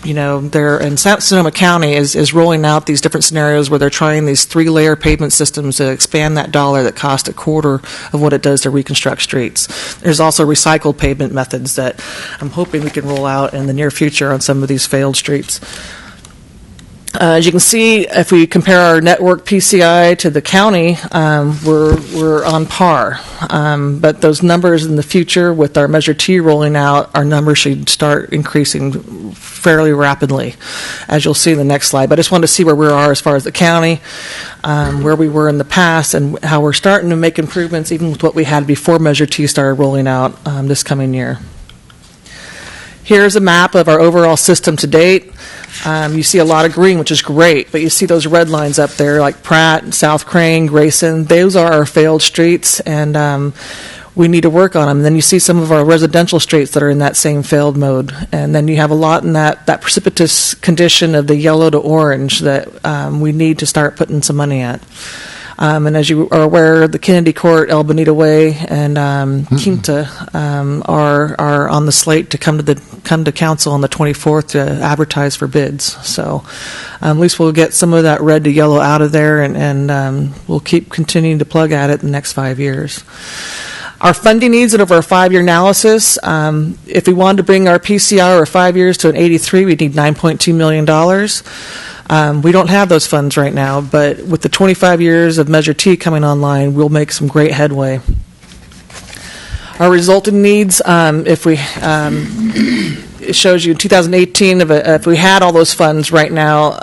they're in Sonoma County is rolling out these different scenarios where they're trying these 3-layer pavement systems to expand that dollar that cost a quarter of what it does to reconstruct streets. There's also recycled pavement methods that I'm hoping we can roll out in the near future on some of these failed streets. As you can see, if we compare our network PCI to the county, we're on par. But those numbers in the future, with our Measure T rolling out, our numbers should start increasing fairly rapidly, as you'll see in the next slide. But I just wanted to see where we are as far as the county, where we were in the past, and how we're starting to make improvements, even with what we had before Measure T started rolling out this coming year. Here's a map of our overall system to date. You see a lot of green, which is great, but you see those red lines up there, like Pratt, South Crane, Grayson. Those are our failed streets, and we need to work on them. And then you see some of our residential streets that are in that same failed mode. And then you have a lot in that precipitous condition of the yellow to orange that we need to start putting some money at. And as you are aware, the Kennedy Court, El Bonito Way, and Quinta are on the slate to come to council on the 24th to advertise for bids. So at least we'll get some of that red to yellow out of there, and we'll keep continuing to plug at it in the next 5 years. Our funding needs over a 5-year analysis, if we wanted to bring our PCI over 5 years to an 83, we'd need $9.2 million. We don't have those funds right now, but with the 25 years of Measure T coming online, we'll make some great headway. Our resulting needs, it shows you in 2018, if we had all those funds right now,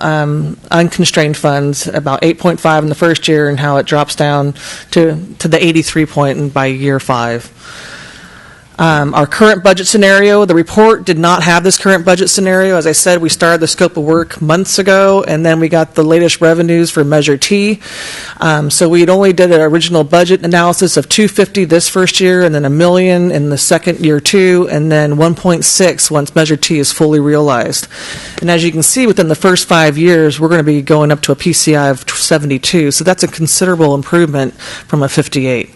unconstrained funds, about 8.5 in the first year, and how it drops down to the 83 point by year 5. Our current budget scenario, the report did not have this current budget scenario. As I said, we started the scope of work months ago, and then we got the latest revenues for Measure T. So we had only did an original budget analysis of $250 this first year, and then $1 million in the second year too, and then $1.6 once Measure T is fully realized. And as you can see, within the first 5 years, we're going to be going up to a PCI of 72. So that's a considerable improvement from a 58.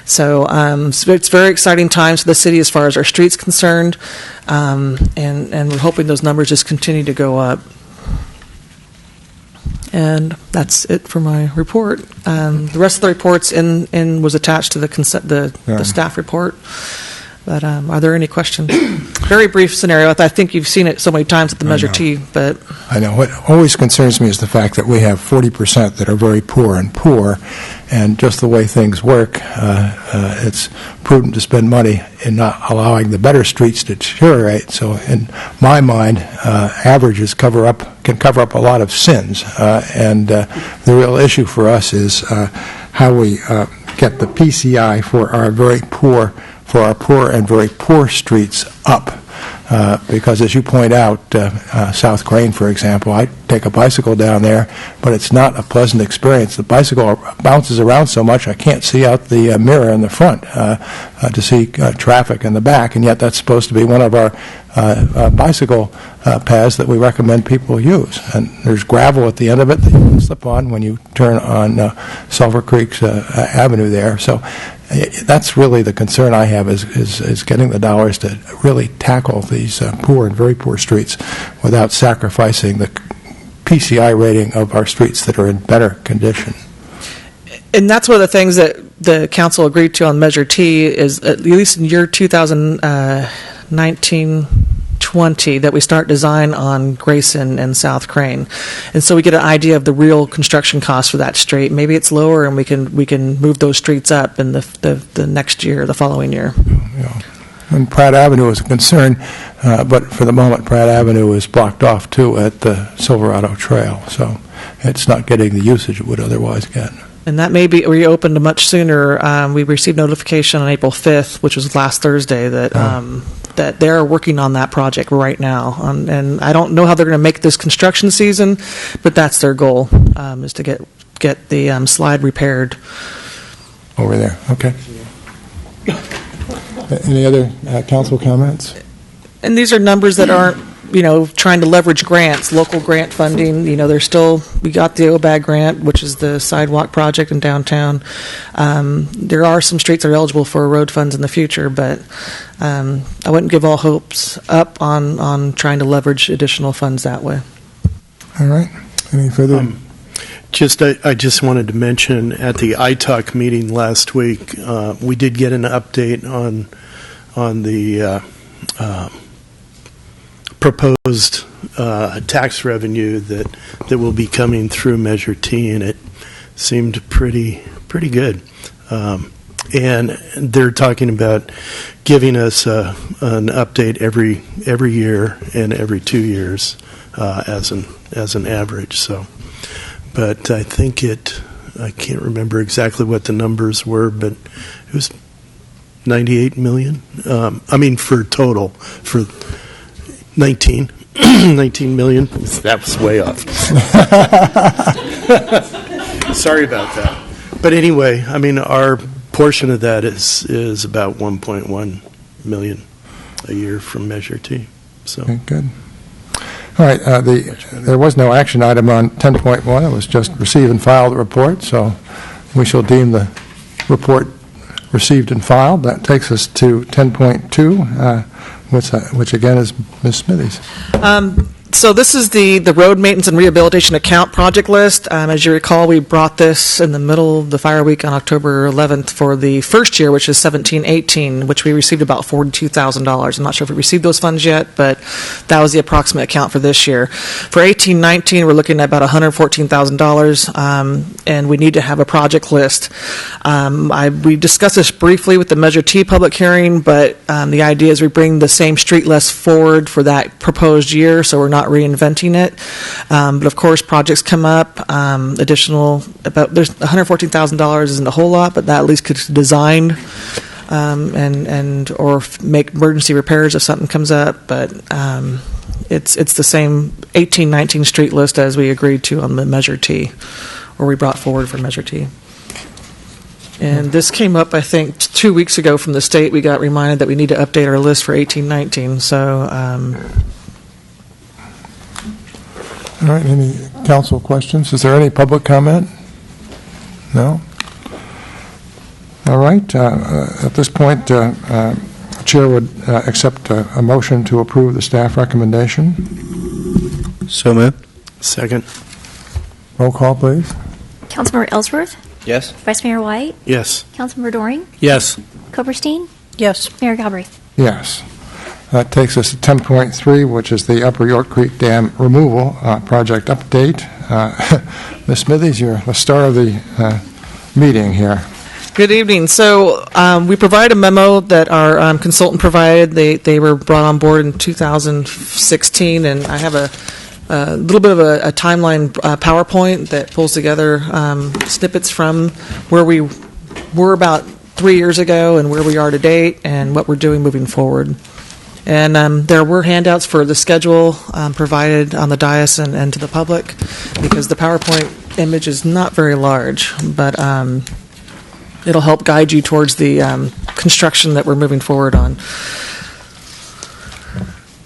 So it's very exciting times for the city as far as our streets concerned, and we're hoping those numbers just continue to go up. And that's it for my report. The rest of the reports was attached to the staff report. But are there any questions? Very brief scenario. I think you've seen it so many times at the Measure T, but I know. What always concerns me is the fact that we have 40% that are very poor, and just the way things work, it's prudent to spend money in not allowing the better streets to deteriorate. So in my mind, averages can cover up a lot of sins, and the real issue for us is how we get the PCI for our poor and very poor streets up. Because as you point out, South Crane, for example, I take a bicycle down there, but it's not a pleasant experience. The bicycle bounces around so much I can't see out the mirror in the front to see traffic in the back, and yet that's supposed to be one of our bicycle paths that we recommend people use. And there's gravel at the end of it that you can slip on when you turn on Sulphur Creek's Avenue there. So that's really the concern I have is getting the dollars to really tackle these poor and very poor streets without sacrificing the PCI rating of our streets that are in better condition. and that's one of the things that the council agreed to on Measure T is at least in year 2019-20 that we start design on Grayson and South Crane, and so we get an idea of the real construction cost for that street. Maybe it's lower, and we can move those streets up in the next year, the following year. Yeah. And Pratt Avenue is a concern, but for the moment, Pratt Avenue is blocked off too at the Silverado Trail, so it's not getting the usage it would otherwise get. And that may be reopened much sooner. We received notification on April 5th, which was last Thursday, that that they're working on that project right now. And I don't know how they're going to make this construction season, but that's their goal, is to get the slide repaired. Over there, okay. Any other council comments? And these are numbers that aren't, trying to leverage grants, local grant funding. We got the OBAG grant, which is the sidewalk project in downtown. There are some streets that are eligible for road funds in the future, but I wouldn't give all hopes up on trying to leverage additional funds that way. All right. Any further? I just wanted to mention at the ITALC meeting last week, we did get an update on the proposed tax revenue that will be coming through Measure T, and it seemed pretty good. And they're talking about giving us an update every year and every 2 years as an average. So, but I think I can't remember exactly what the numbers were, but it was 98 million. For total for 19 million. That was way off. Sorry about that. But anyway, our portion of that is about 1.1 million a year from Measure T. So okay, good. All right. There was no action item on 10.1. It was just receive and file the report. So we shall deem the report received and filed. That takes us to 10.2. Which again is Ms. Smithies. So this is the road maintenance and rehabilitation account project list. As you recall, we brought this in the middle of the fire week on October 11th for the first year, which is 17-18, which we received about $42,000. I'm not sure if we received those funds yet, but that was the approximate account for this year. For 18-19, we're looking at about $114,000, and we need to have a project list. We discussed this briefly with the Measure T public hearing, but the idea is we bring the same street list forward for that proposed year, so we're not reinventing it. But of course, projects come up. There's $114,000 isn't a whole lot, but that at least could design and or make emergency repairs if something comes up. But it's the same 1819 street list as we agreed to on the Measure T, or we brought forward for Measure T. And this came up, I think, 2 weeks ago from the state. We got reminded that we need to update our list for 1819. So, All right, any council questions? Is there any public comment? No? All right, at this point, the Chair would accept a motion to approve the staff recommendation. So moved. Second. Roll call, please. Councilmember Ellsworth, Yes? Vice Mayor White, Yes. Councilmember Doring, Yes. Cooperstein, Yes. Mayor Galbraith. Yes. That takes us to 10.3, which is the Upper York Creek Dam removal project update. Ms. Smithies, you're the star of the meeting here. Good evening. So we provide a memo that our consultant provided. They were brought on board in 2016, and I have a little bit of a timeline PowerPoint that pulls together snippets from where we were about 3 years ago and where we are to date and what we're doing moving forward. And there were handouts for the schedule provided on the dais and to the public, because the PowerPoint image is not very large, but it'll help guide you towards the construction that we're moving forward on.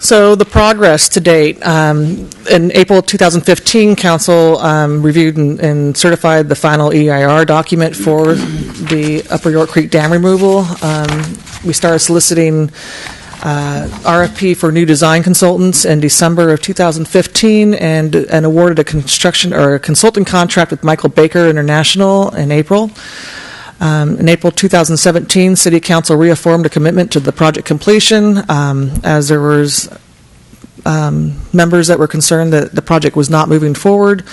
So the progress to date, in April 2015, Council reviewed and certified the final EIR document for the Upper York Creek Dam removal. We started soliciting RFP for new design consultants in December of 2015, and awarded a construction or a consulting contract with Michael Baker International in April. In April 2017, City Council reaffirmed a commitment to the project completion, as there was members that were concerned that the project was not moving forward.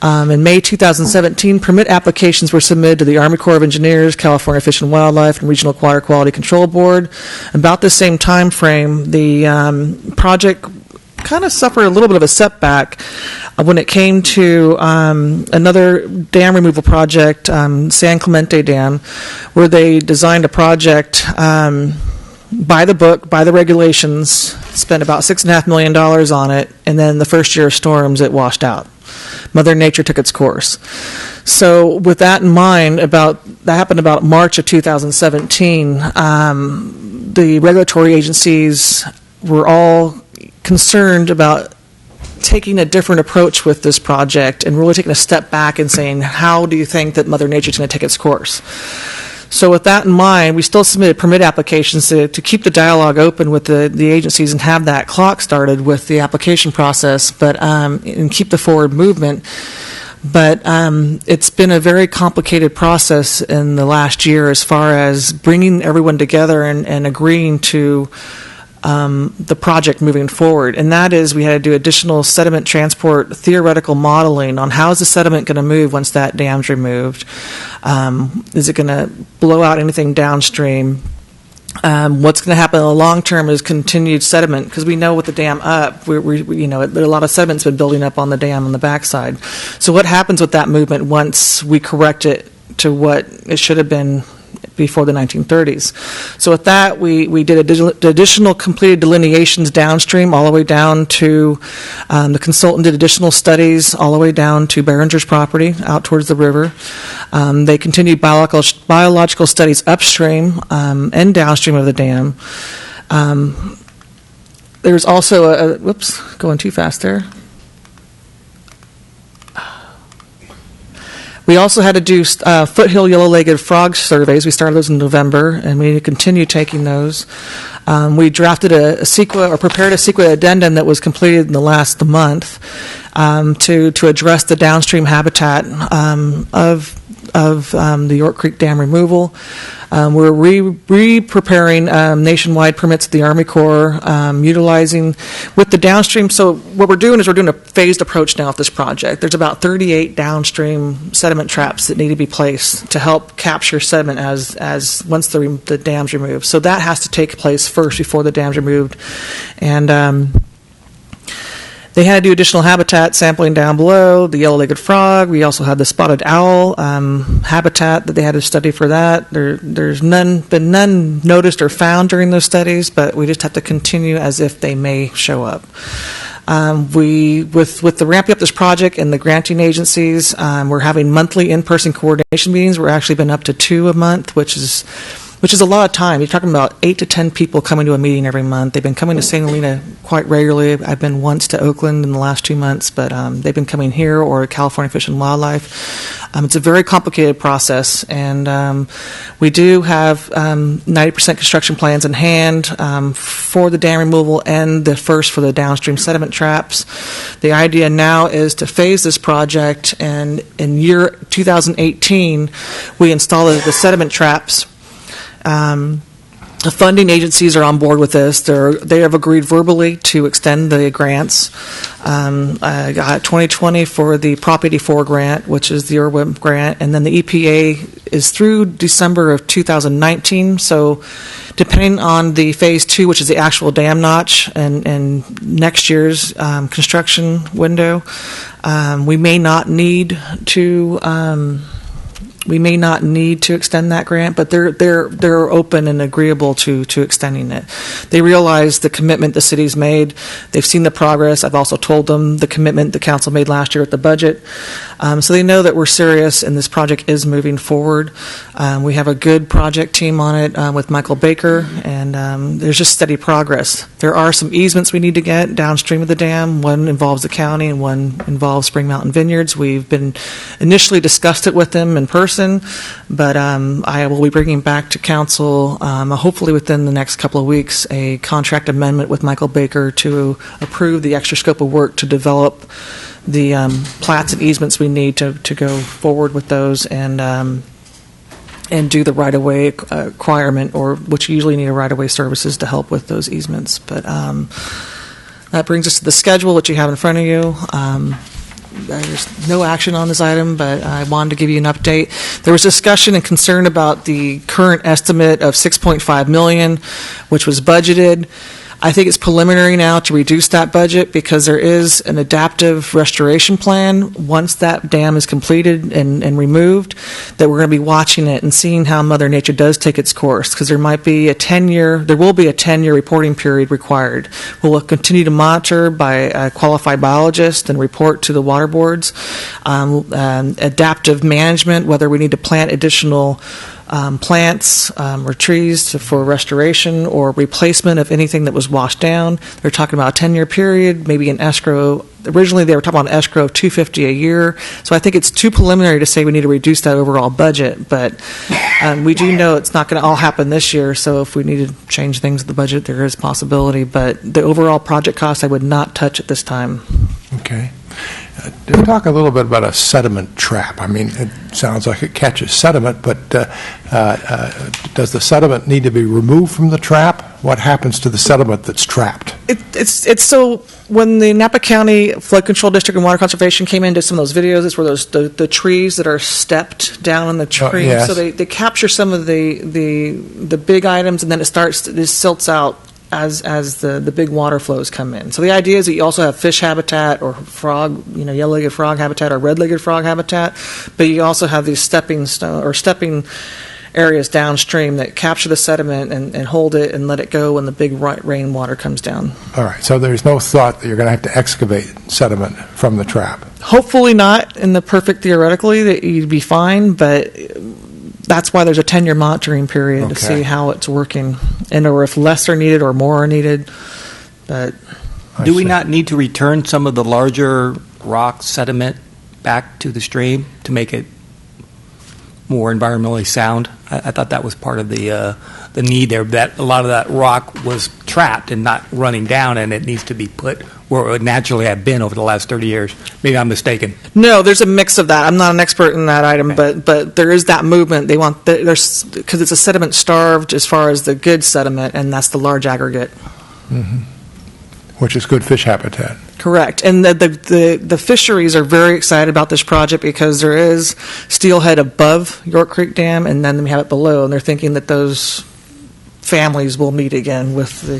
In May 2017, permit applications were submitted to the Army Corps of Engineers, California Fish and Wildlife, and Regional Water Quality Control Board. About the same time frame, the project kind of suffered a little bit of a setback when it came to another dam removal project, San Clemente Dam, where they designed a project by the book, by the regulations, spent about $6.5 million on it, and then the first year of storms, it washed out. Mother Nature took its course. So with that in mind, that happened about March of 2017, the regulatory agencies were all concerned about taking a different approach with this project and really taking a step back and saying, how do you think that Mother Nature is going to take its course? So with that in mind, we still submitted permit applications to keep the dialogue open with the agencies and have that clock started with the application process, but and keep the forward movement. But it's been a very complicated process in the last year as far as bringing everyone together and agreeing to the project moving forward. And that is, we had to do additional sediment transport theoretical modeling on how is the sediment going to move once that dam's removed. Is it going to blow out anything downstream? What's going to happen in the long term is continued sediment, because we know with the dam up, a lot of sediment's been building up on the dam on the backside. So what happens with that movement once we correct it to what it should have been before the 1930s. So with that, we did additional completed delineations downstream, all the way down to, the consultant did additional studies all the way down to Behringer's property, out towards the river. They continued biological studies upstream and downstream of the dam. There's also going too fast there. We also had to do foothill yellow-legged frog surveys. We started those in November, and we need to continue taking those. We drafted prepared a CEQA addendum that was completed in the last month to address the downstream habitat of the York Creek Dam removal. We're re-preparing nationwide permits at the Army Corps, utilizing with the downstream. So what we're doing is we're doing a phased approach now with this project. There's about 38 downstream sediment traps that need to be placed to help capture sediment as once the dam's removed. So that has to take place first before the dam's removed. And They had to do additional habitat sampling down below, the yellow-legged frog. We also had the spotted owl habitat that they had to study for that. There's been none noticed or found during those studies, but we just have to continue as if they may show up. With the ramping up this project and the granting agencies, we're having monthly in-person coordination meetings. We're actually been up to 2 a month, which is a lot of time. You're talking about 8 to 10 people coming to a meeting every month. They've been coming to St. Helena quite regularly. I've been once to Oakland in the last 2 months, but they've been coming here or California Fish and Wildlife. It's a very complicated process, and we do have 90% construction plans in hand for the dam removal and the first for the downstream sediment traps. The idea now is to phase this project, and in year 2018, we install the sediment traps. The funding agencies are on board with this. They have agreed verbally to extend the grants. I got 2020 for the Prop 84 grant, which is the IRWIP grant, and then the EPA is through December of 2019. So depending on the phase 2, which is the actual dam notch, and next year's construction window, we may not need to extend that grant, but they're open and agreeable to extending it. They realize the commitment the city's made. They've seen the progress. I've also told them the commitment the council made last year at the budget. So they know that we're serious and this project is moving forward. We have a good project team on it with Michael Baker, and there's just steady progress. There are some easements we need to get downstream of the dam. One involves the county and one involves Spring Mountain Vineyards. We've been initially discussed it with them in person, but I will be bringing back to council, hopefully within the next couple of weeks, a contract amendment with Michael Baker to approve the extra scope of work to develop the plats and easements we need to go forward with those and do the right-of-way requirement, or which you usually need a right-of-way services to help with those easements. But that brings us to the schedule, which you have in front of you. There's no action on this item, but I wanted to give you an update. There was discussion and concern about the current estimate of $6.5 million, which was budgeted. I think it's preliminary now to reduce that budget because there is an adaptive restoration plan once that dam is completed and removed, that we're going to be watching it and seeing how Mother Nature does take its course, because there will be a 10-year reporting period required. We'll continue to monitor by qualified biologists and report to the water boards. Adaptive management, whether we need to plant additional plants or trees for restoration or replacement of anything that was washed down. They're talking about a 10-year period, maybe an escrow. Originally, they were talking about an escrow of $250 a year. So I think it's too preliminary to say we need to reduce that overall budget. But we do know it's not going to all happen this year. So if we need to change things in the budget, there is possibility. But the overall project cost, I would not touch at this time. Okay. Talk a little bit about a sediment trap. I mean, it sounds like it catches sediment, but does the sediment need to be removed from the trap? What happens to the sediment that's trapped? It's so when the Napa County Flood Control District and Water Conservation came in and did some of those videos, it's where the trees that are stepped down in the tree. Yes. So they capture some of the big items, and then it silts out as the big water flows come in. So the idea is that you also have fish habitat or frog, yellow-legged frog habitat or red-legged frog habitat, but you also have these stepping areas downstream that capture the sediment and hold it and let it go when the big rainwater comes down. All right, so there's no thought that you're going to have to excavate sediment from the trap? Hopefully not in the perfect theoretically, that you'd be fine, but that's why there's a 10-year monitoring period to see how it's working, or if less are needed or more are needed. But do we not need to return some of the larger rock sediment back to the stream to make it more environmentally sound? I thought that was part of the need there, that a lot of that rock was trapped and not running down, and it needs to be put where it would naturally have been over the last 30 years. Maybe I'm mistaken. No, there's a mix of that. I'm not an expert in that item, but there is that movement. They want because it's a sediment starved as far as the good sediment, and that's the large aggregate. Mm-hmm. Which is good fish habitat. Correct. And the fisheries are very excited about this project because there is steelhead above York Creek Dam, and then we have it below, and they're thinking that those families will meet again with the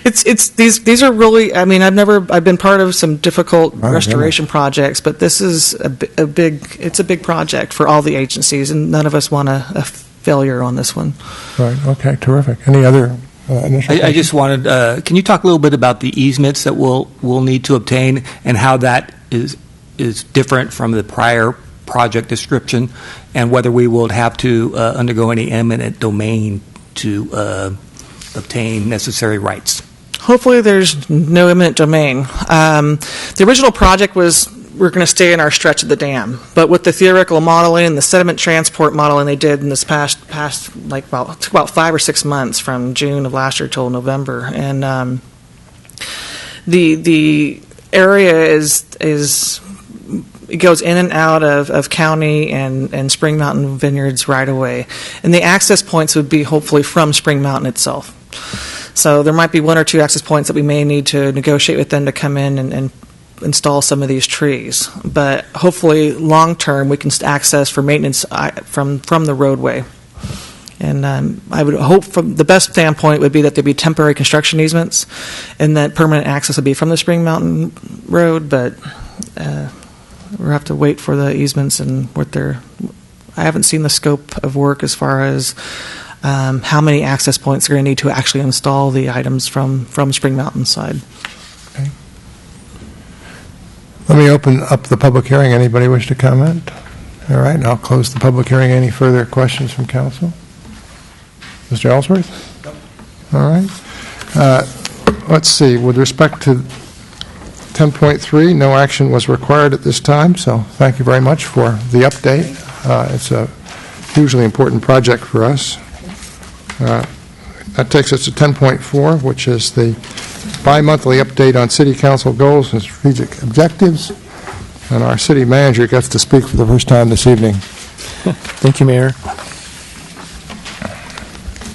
It's these are really. I mean, I've been part of some difficult restoration projects, but this is a big project for all the agencies, and none of us want a failure on this one. Right, okay, terrific. Any other initial I just wanted, can you talk a little bit about the easements that we'll need to obtain and how that is different from the prior project description, and whether we will have to undergo any eminent domain to obtain necessary rights? Hopefully there's no eminent domain. The original project was we're going to stay in our stretch of the dam, but with the theoretical modeling, the sediment transport modeling they did in this past like took about 5 or 6 months from June of last year till November, and the area is it goes in and out of county and Spring Mountain Vineyards right away, and the access points would be hopefully from Spring Mountain itself. So there might be 1 or 2 access points that we may need to negotiate with them to come in and install some of these trees. But hopefully, long term, we can access for maintenance from the roadway. And I would hope, from the best standpoint, would be that there'd be temporary construction easements, and that permanent access would be from the Spring Mountain Road. But we'll have to wait for the easements and what they're. I haven't seen the scope of work as far as how many access points they're going to need to actually install the items from Spring Mountain side. Okay. Let me open up the public hearing. Anybody wish to comment? All right, I'll close the public hearing. Any further questions from council? Mr. Ellsworth? No. All right. Let's see. With respect to 10.3, no action was required at this time, so thank you very much for the update. It's a hugely important project for us. That takes us to 10.4, which is the bi-monthly update on City Council goals and strategic objectives. And our city manager gets to speak for the first time this evening. Thank you, Mayor.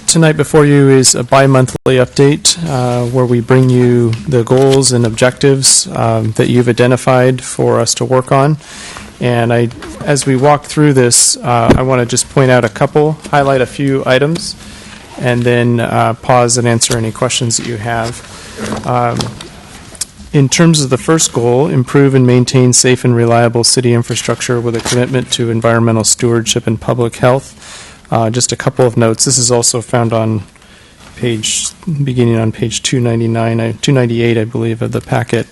Tonight before you is a bi-monthly update where we bring you the goals and objectives that you've identified for us to work on. And as we walk through this, I want to just point out a couple, highlight a few items, and then pause and answer any questions that you have. In terms of the first goal, improve and maintain safe and reliable city infrastructure with a commitment to environmental stewardship and public health. Just a couple of notes. This is also found on beginning on page 298, I believe, of the packet.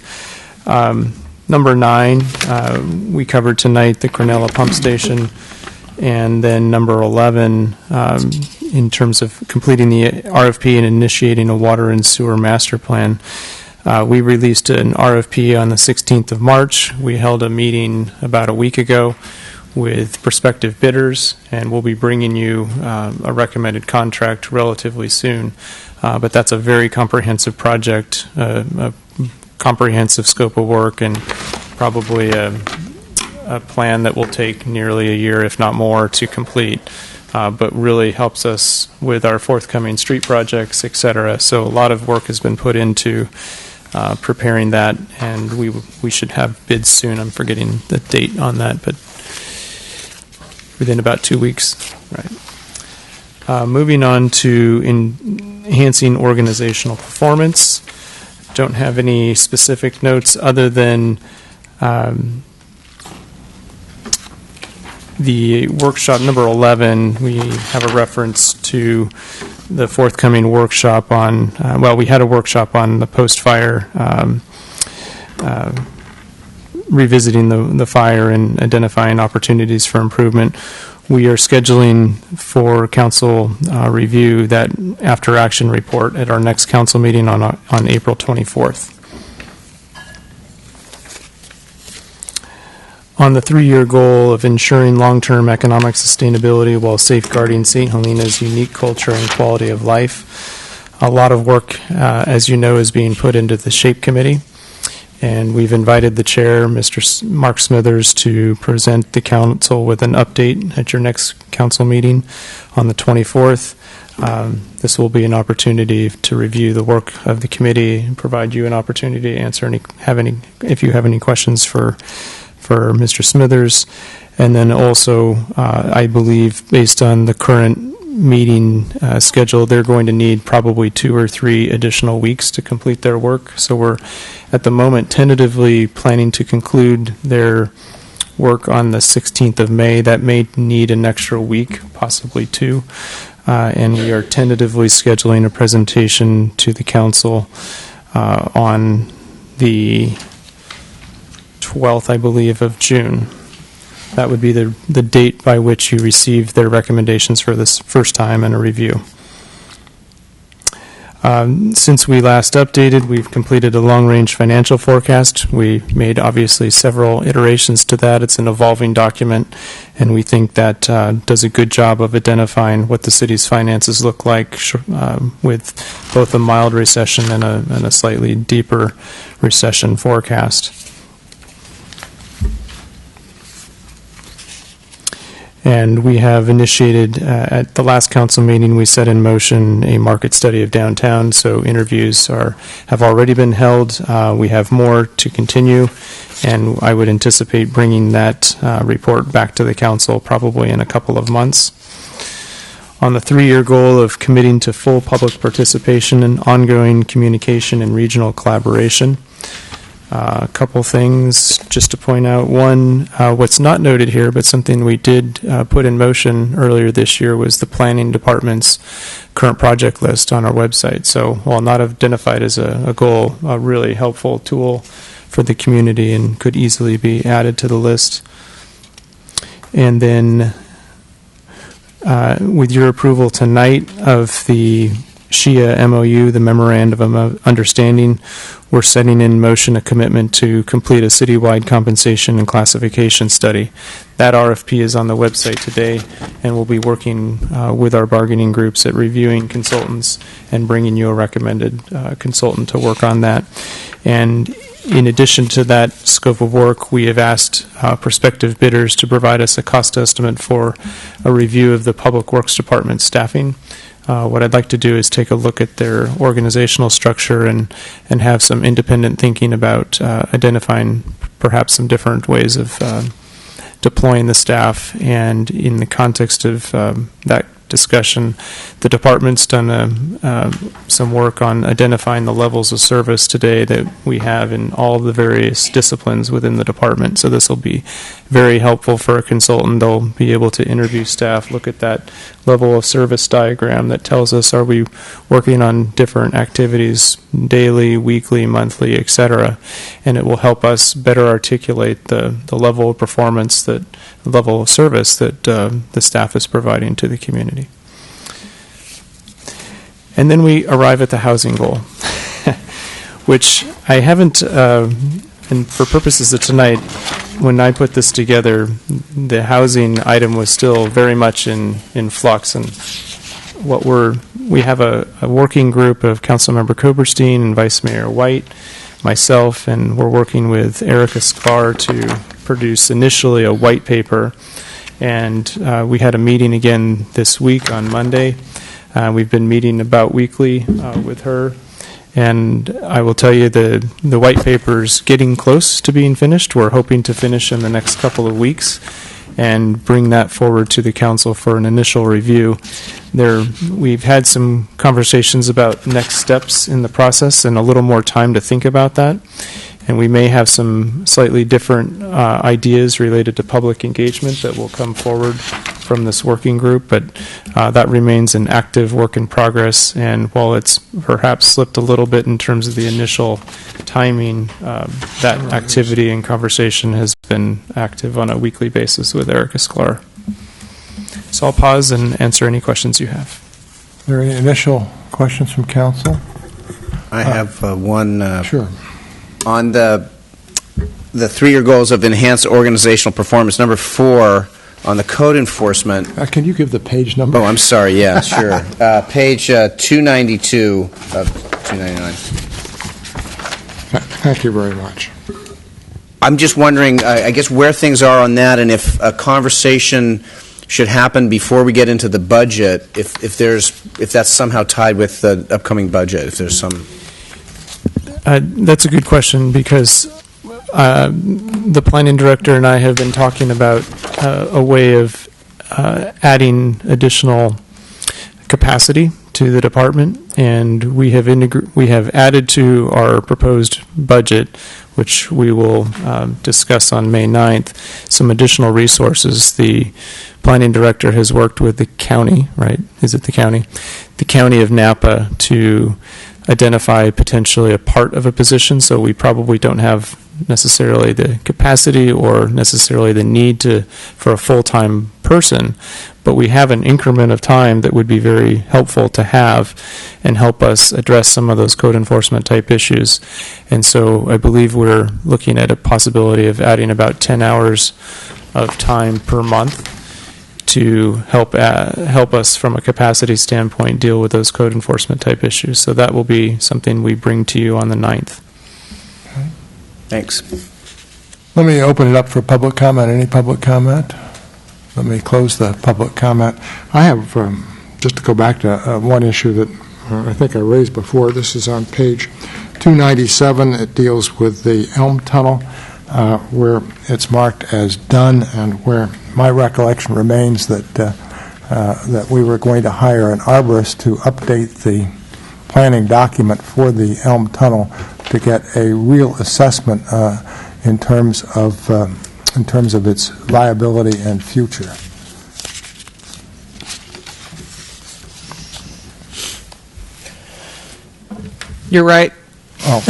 Number 9, we covered tonight the Cornella Pump Station. And then number 11, in terms of completing the RFP and initiating a water and sewer master plan. We released an RFP on the 16th of March. We held a meeting about a week ago with prospective bidders, and we'll be bringing you a recommended contract relatively soon. But that's a very comprehensive project, a comprehensive scope of work, and probably a plan that will take nearly a year, if not more, to complete, but really helps us with our forthcoming street projects, et cetera. So a lot of work has been put into preparing that, and we should have bids soon. I'm forgetting the date on that, but within about 2 weeks. Right. Moving on to enhancing organizational performance. Don't have any specific notes other than the workshop number 11. We have a reference to the forthcoming workshop on, we had a workshop on the post-fire, revisiting the fire and identifying opportunities for improvement. We are scheduling for council review that after-action report at our next council meeting on April 24th. On the 3-year goal of ensuring long-term economic sustainability while safeguarding St. Helena's unique culture and quality of life, a lot of work, as you know, is being put into the SHAPE Committee. And we've invited the chair, Mr. Mark Smithers, to present the council with an update at your next council meeting on the 24th. This will be an opportunity to review the work of the committee and provide you an opportunity to answer if you have any questions for Mr. Smithers. And then also, I believe, based on the current meeting schedule, they're going to need probably 2 or 3 additional weeks to complete their work. So we're, at the moment, tentatively planning to conclude their work on the 16th of May. That may need an extra week, possibly 2. And we are tentatively scheduling a presentation to the council on the 12th, I believe, of June. That would be the date by which you receive their recommendations for this first time and a review. Since we last updated, we've completed a long-range financial forecast. We made, obviously, several iterations to that. It's an evolving document, and we think that does a good job of identifying what the city's finances look like with both a mild recession and a slightly deeper recession forecast. And we have initiated, at the last council meeting, we set in motion a market study of downtown, so interviews have already been held. We have more to continue, and I would anticipate bringing that report back to the council probably in a couple of months. On the 3-year goal of committing to full public participation and ongoing communication and regional collaboration, a couple things just to point out. One, what's not noted here, but something we did put in motion earlier this year, was the planning department's current project list on our website. So while not identified as a goal, a really helpful tool for the community and could easily be added to the list. And then with your approval tonight of the SHIA MOU, the Memorandum of Understanding, we're setting in motion a commitment to complete a citywide compensation and classification study. That RFP is on the website today, and we'll be working with our bargaining groups at reviewing consultants and bringing you a recommended consultant to work on that. And in addition to that scope of work, we have asked prospective bidders to provide us a cost estimate for a review of the Public Works Department staffing. What I'd like to do is take a look at their organizational structure and have some independent thinking about identifying perhaps some different ways of deploying the staff. And in the context of that discussion, the department's done some work on identifying the levels of service today that we have in all the various disciplines within the department. So this will be very helpful for a consultant. They'll be able to interview staff, look at that level of service diagram that tells us, are we working on different activities daily, weekly, monthly, etc. And it will help us better articulate the level of performance, the level of service that the staff is providing to the community. And then we arrive at the housing goal, which I haven't, and for purposes of tonight, when I put this together, the housing item was still very much in flux. And we have a working group of Councilmember Koberstein and Vice Mayor White, myself, and we're working with Erica Sklar to produce initially a white paper. And we had a meeting again this week on Monday. We've been meeting about weekly with her. And I will tell you the white paper's getting close to being finished. We're hoping to finish in the next couple of weeks and bring that forward to the council for an initial review. We've had some conversations about next steps in the process and a little more time to think about that. And we may have some slightly different ideas related to public engagement that will come forward from this working group, but that remains an active work in progress. And while it's perhaps slipped a little bit in terms of the initial timing, that activity and conversation has been active on a weekly basis with Erica Sklar. So I'll pause and answer any questions you have. Are there any initial questions from council? I have one. Sure. On the 3-year goals of enhanced organizational performance, number 4, on the code enforcement. Can you give the page number? Oh, I'm sorry. Yeah, sure. Page 292 of 299. Thank you very much. I'm just wondering, I guess, where things are on that, and if a conversation should happen before we get into the budget, if that's somehow tied with the upcoming budget, if there's some. That's a good question, because the planning director and I have been talking about a way of adding additional capacity to the department, and we have added to our proposed budget, which we will discuss on May 9th, some additional resources. The planning director has worked with the county, right? Is it the county? The county of Napa to identify potentially a part of a position, so we probably don't have necessarily the capacity or necessarily the need for a full-time person, but we have an increment of time that would be very helpful to have and help us address some of those code enforcement type issues. And so I believe we're looking at a possibility of adding about 10 hours of time per month to help us from a capacity standpoint deal with those code enforcement type issues. So that will be something we bring to you on the 9th. Thanks. Let me open it up for public comment. Any public comment? Let me close the public comment. I have, just to go back to one issue that I think I raised before. This is on page 297. It deals with the Elm Tunnel, where it's marked as done, and where my recollection remains that we were going to hire an arborist to update the planning document for the Elm Tunnel to get a real assessment in terms of its viability and future. You're right. Oh.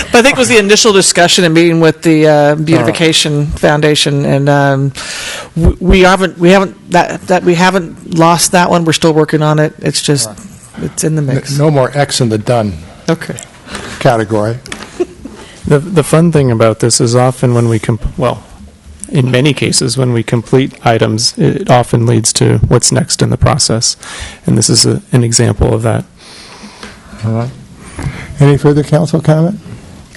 But I think it was the initial discussion and meeting with the Beautification Foundation, and we haven't lost that one. We're still working on it. It's just it's in the mix. No more X in the done. Okay. Category. The fun thing about this is often when we in many cases when we complete items, it often leads to what's next in the process, and this is an example of that. All right. Any further council comment?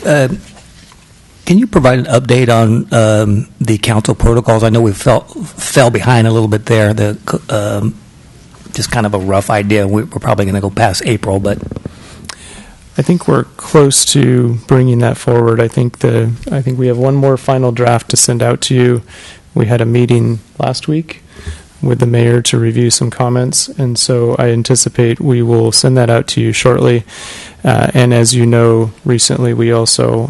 Can you provide an update on the council protocols? I know we fell behind a little bit there. Just kind of a rough idea. We're probably going to go past April, but I think we're close to bringing that forward. I think we have one more final draft to send out to you. We had a meeting last week with the mayor to review some comments, and so I anticipate we will send that out to you shortly. And as you know, recently we also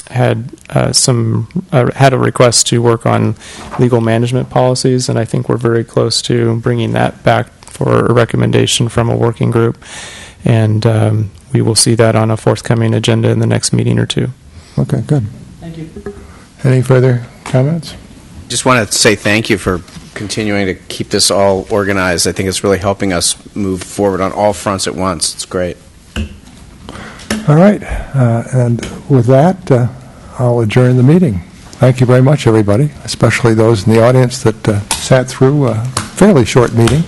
had a request to work on legal management policies, and I think we're very close to bringing that back for a recommendation from a working group, and we will see that on a forthcoming agenda in the next meeting or two. Okay, good. Thank you. Any further comments? Just want to say thank you for continuing to keep this all organized. I think it's really helping us move forward on all fronts at once. It's great. All right. And with that, I'll adjourn the meeting. Thank you very much, everybody, especially those in the audience that sat through a fairly short meeting.